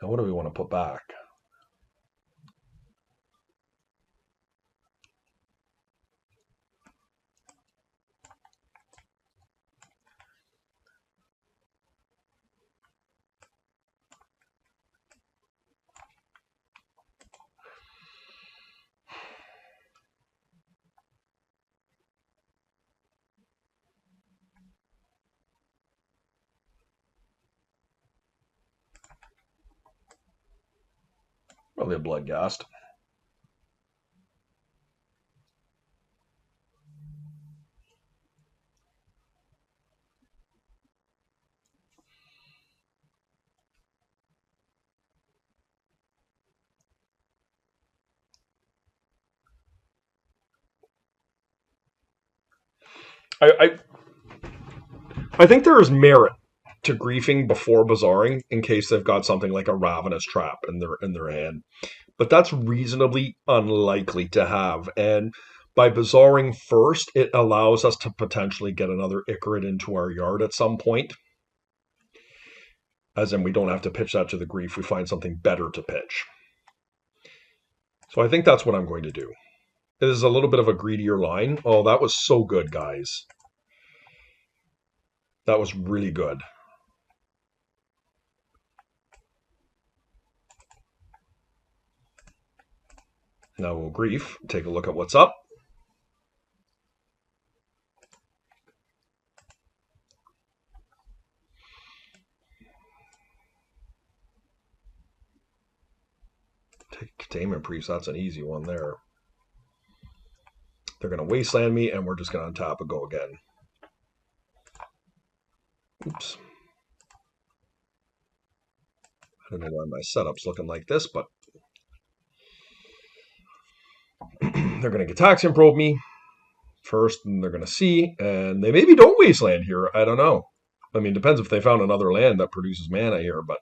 Speaker 1: Now what do we want to put back? Probably a Bloodghast. I I think there is merit to griefing before bazaring in case they've got something like a Ravenous Trap in their hand. But that's reasonably unlikely to have. And by bazaring first, it allows us to potentially get another Icarid into our yard at some point. As in, we don't have to pitch that to the grief. We find something better to pitch. So I think that's what I'm going to do. It is a little bit of a greedier line. Oh, that was so good, guys. That was really good. Now we'll grief. Take a look at what's up. Take Containment Priest. That's an easy one there. They're going to wasteland me, and we're just going to untap and go again. Oops. I don't know why my setup's looking like this, but they're going to Gitaxian Probe me first, and they're going to see, and they maybe don't wasteland here. I don't know. I mean, depends if they found another land that produces mana here, but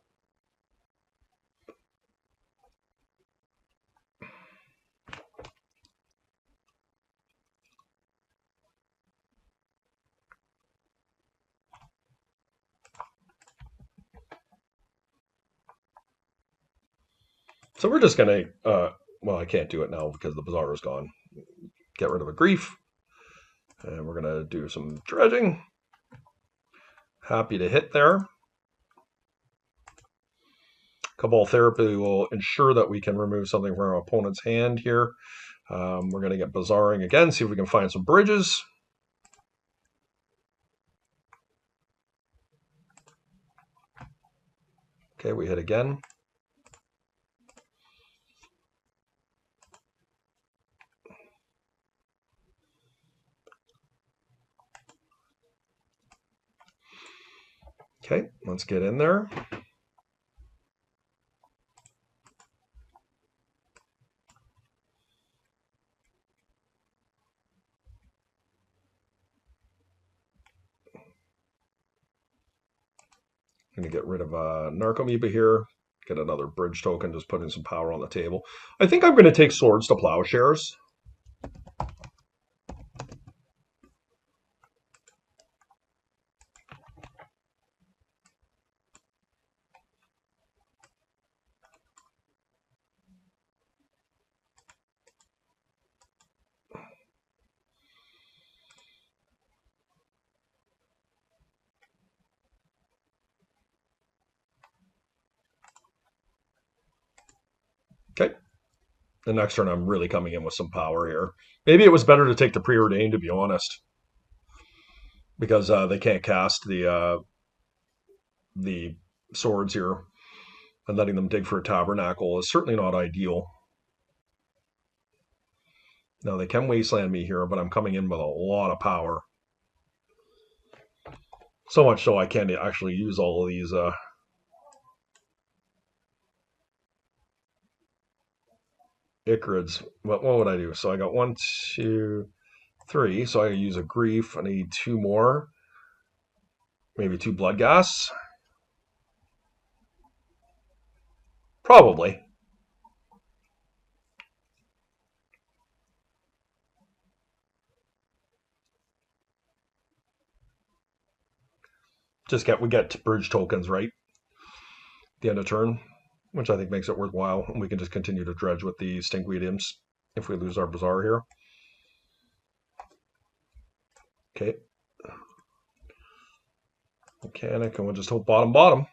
Speaker 1: so we're just going to, well, I can't do it now because the Bazaar is gone. Get rid of a grief, and we're going to do some dredging. Happy to hit there. Cabal Therapy will ensure that we can remove something from our opponent's hand here. We're going to get Bazaring again, see if we can find some bridges. Okay, we hit again. Okay, let's get in there. Going to get rid of Narcomoeba here. Get another bridge token, just putting some power on the table. I think I'm going to take Swords to Plowshares. Okay. The next turn, I'm really coming in with some power here. Maybe it was better to take the Preordained, to be honest, because they can't cast the swords here, and letting them dig for a Tabernacle is certainly not ideal. Now, they can wasteland me here, but I'm coming in with a lot of power. So much so I can't actually use all of these. Icarids. What would I do? So I got 1, 2, 3. So I use a grief. I need 2 more. Maybe 2 blood gas. Probably. We get bridge tokens, right? The end of turn, which I think makes it worthwhile. And we can just continue to dredge with the stinkweed imps if we lose our bazaar here. Okay. Mechanic, and we'll just hope bottom.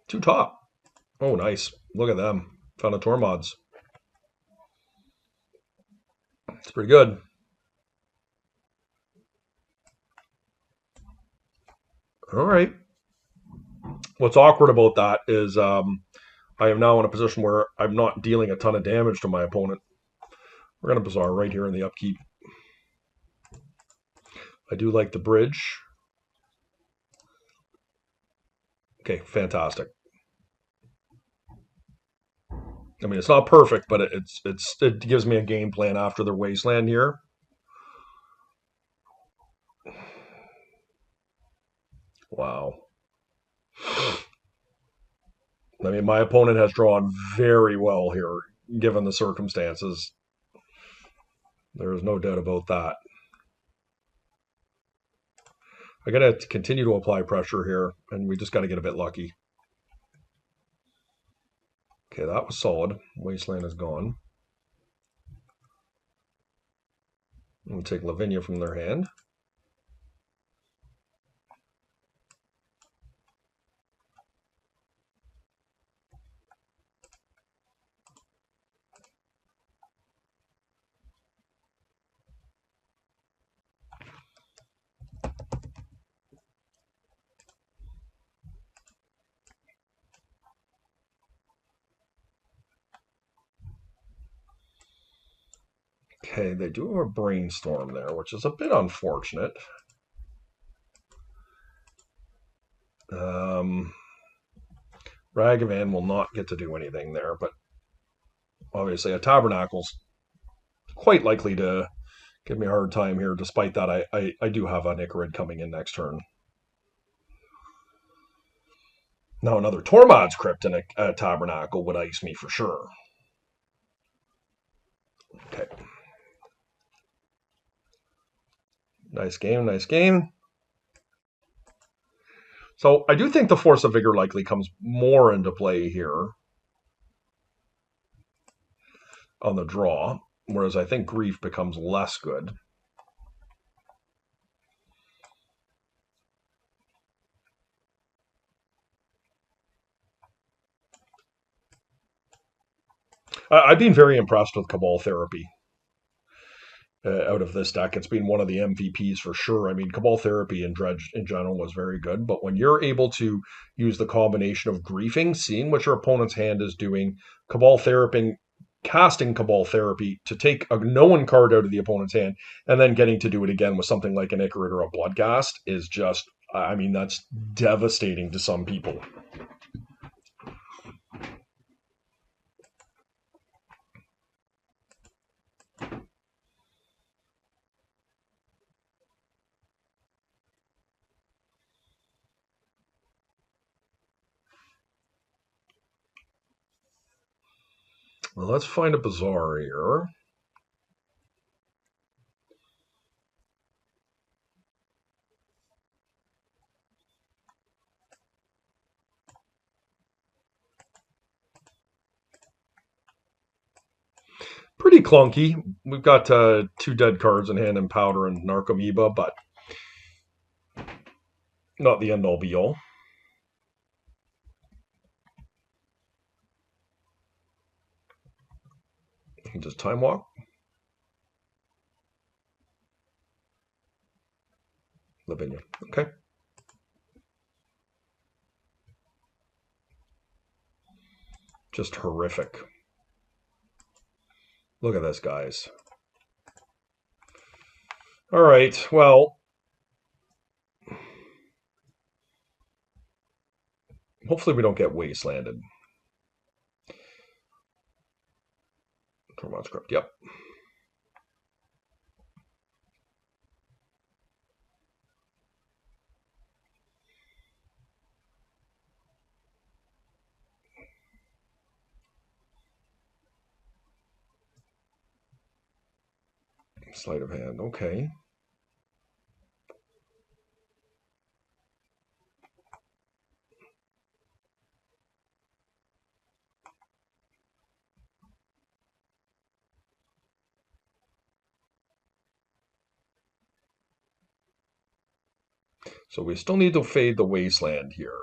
Speaker 1: Two top. Oh, nice. Look at them. Found a Tormods. It's pretty good. All right. What's awkward about that is I am now in a position where I'm not dealing a ton of damage to my opponent. We're going to bazaar right here in the upkeep. I do like the bridge. Okay, fantastic. I mean, it's not perfect, but it gives me a game plan after the wasteland here. Wow. I mean, my opponent has drawn very well here, given the circumstances. There is no doubt about that. I got to continue to apply pressure here, and we just got to get a bit lucky. Okay, that was solid. Wasteland is gone. We'll take Lavinia from their hand. Okay, they do have a brainstorm there, which is a bit unfortunate. Ragavan will not get to do anything there, but obviously a Tabernacle's quite likely to give me a hard time here. Despite that, I do have an Icarid coming in next turn. Now another Tormod's Crypt and a Tabernacle would ice me for sure. Okay. Nice game, nice game. So I do think the Force of Vigor likely comes more into play here on the draw, whereas I think Grief becomes less good. I've been very impressed with Cabal Therapy out of this deck. It's been one of the MVPs for sure. I mean, Cabal Therapy and Dredge in general was very good, but when you're able to use the combination of griefing, seeing what your opponent's hand is doing, Cabal Therapy, casting Cabal Therapy to take a known card out of the opponent's hand, and then getting to do it again with something like an Icarid or a Bloodghast is just, I mean, that's devastating to some people. Well, let's find a bazaar here. Pretty clunky. We've got 2 dead cards in hand and Powder and Narcomoeba, but not the end all be all. You can just time walk. Lavinia. Okay. Just horrific. Look at this, guys. All right, well, Hopefully we don't get wastelanded. Tormod script, yep. Sleight of hand, okay. So we still need to fade the wasteland here.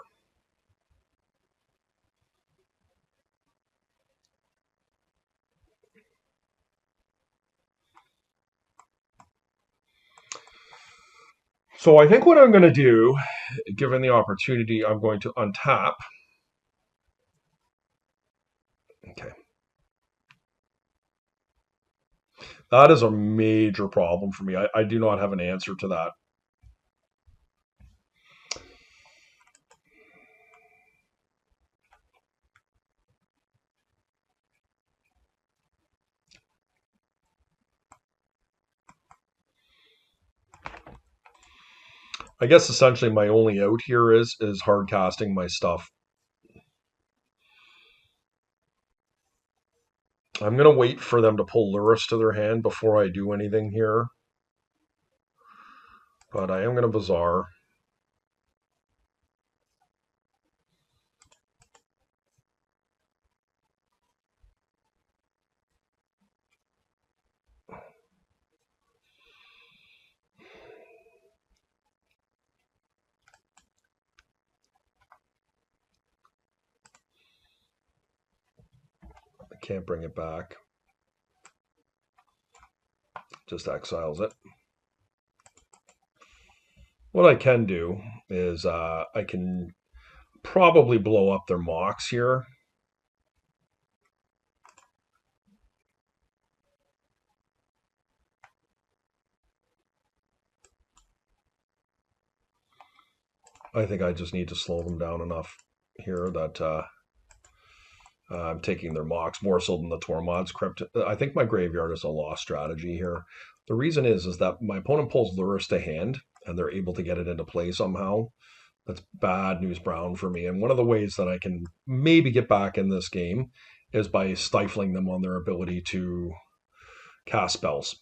Speaker 1: So I think what I'm going to do, given the opportunity, I'm going to untap. Okay. That is a major problem for me. I do not have an answer to that. I guess essentially my only out here is hard casting my stuff. I'm going to wait for them to pull Lurrus to their hand before I do anything here. But I am going to Bazaar. I can't bring it back. Just exiles it. What I can do is I can probably blow up their Mox here. I think I just need to slow them down enough here that I'm taking their Mox more so than the Tormod's Crypt. I think my graveyard is a lost strategy here. The reason is that my opponent pulls Lurrus to hand and they're able to get it into play somehow. That's bad news brown for me. And one of the ways that I can maybe get back in this game is by stifling them on their ability to cast spells.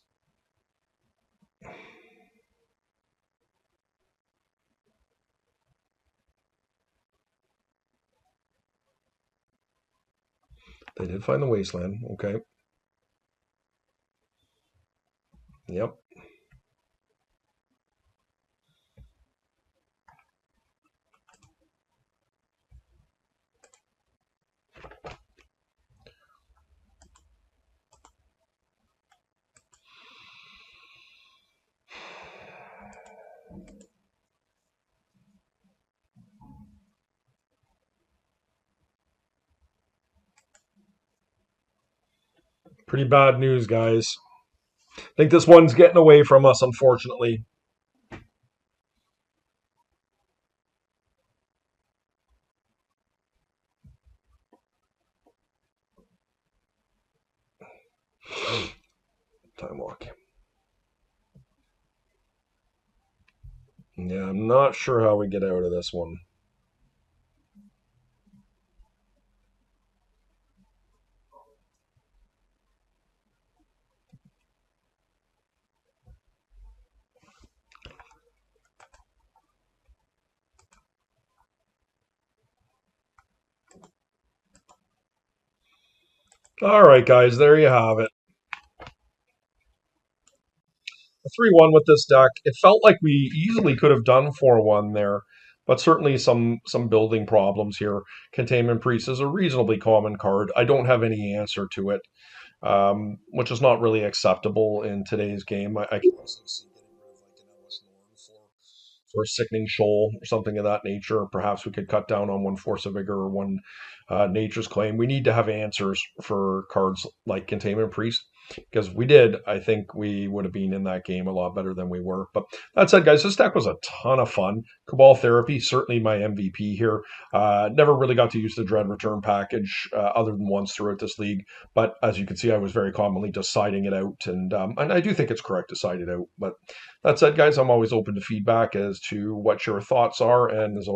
Speaker 1: They did find the wasteland. Okay. Yep. Pretty bad news, guys. I think this one's getting away from us, unfortunately. Time walk. Yeah, I'm not sure how we get out of this one. All right, guys, there you have it. A 3-1 with this deck. It felt like we easily could have done 4-1 there, but certainly some building problems here. Containment Priest is a reasonably common card. I don't have any answer to it, which is not really acceptable in today's game. I can also see getting rid of like an Ellis Norn for a Sickening Shoal or something of that nature. Perhaps we could cut down on one Force of Vigor or one Nature's Claim. We need to have answers for cards like Containment Priest. because if we did, I think we would have been in that game a lot better than we were. But that said, guys, this deck was a ton of fun. Cabal Therapy, certainly my MVP here. Never really got to use the Dread Return package other than once throughout this league. But as you can see, I was very commonly just siding it out. And I do think it's correct to side it out. But that said, guys, I'm always open to feedback as to what your thoughts are. And as always,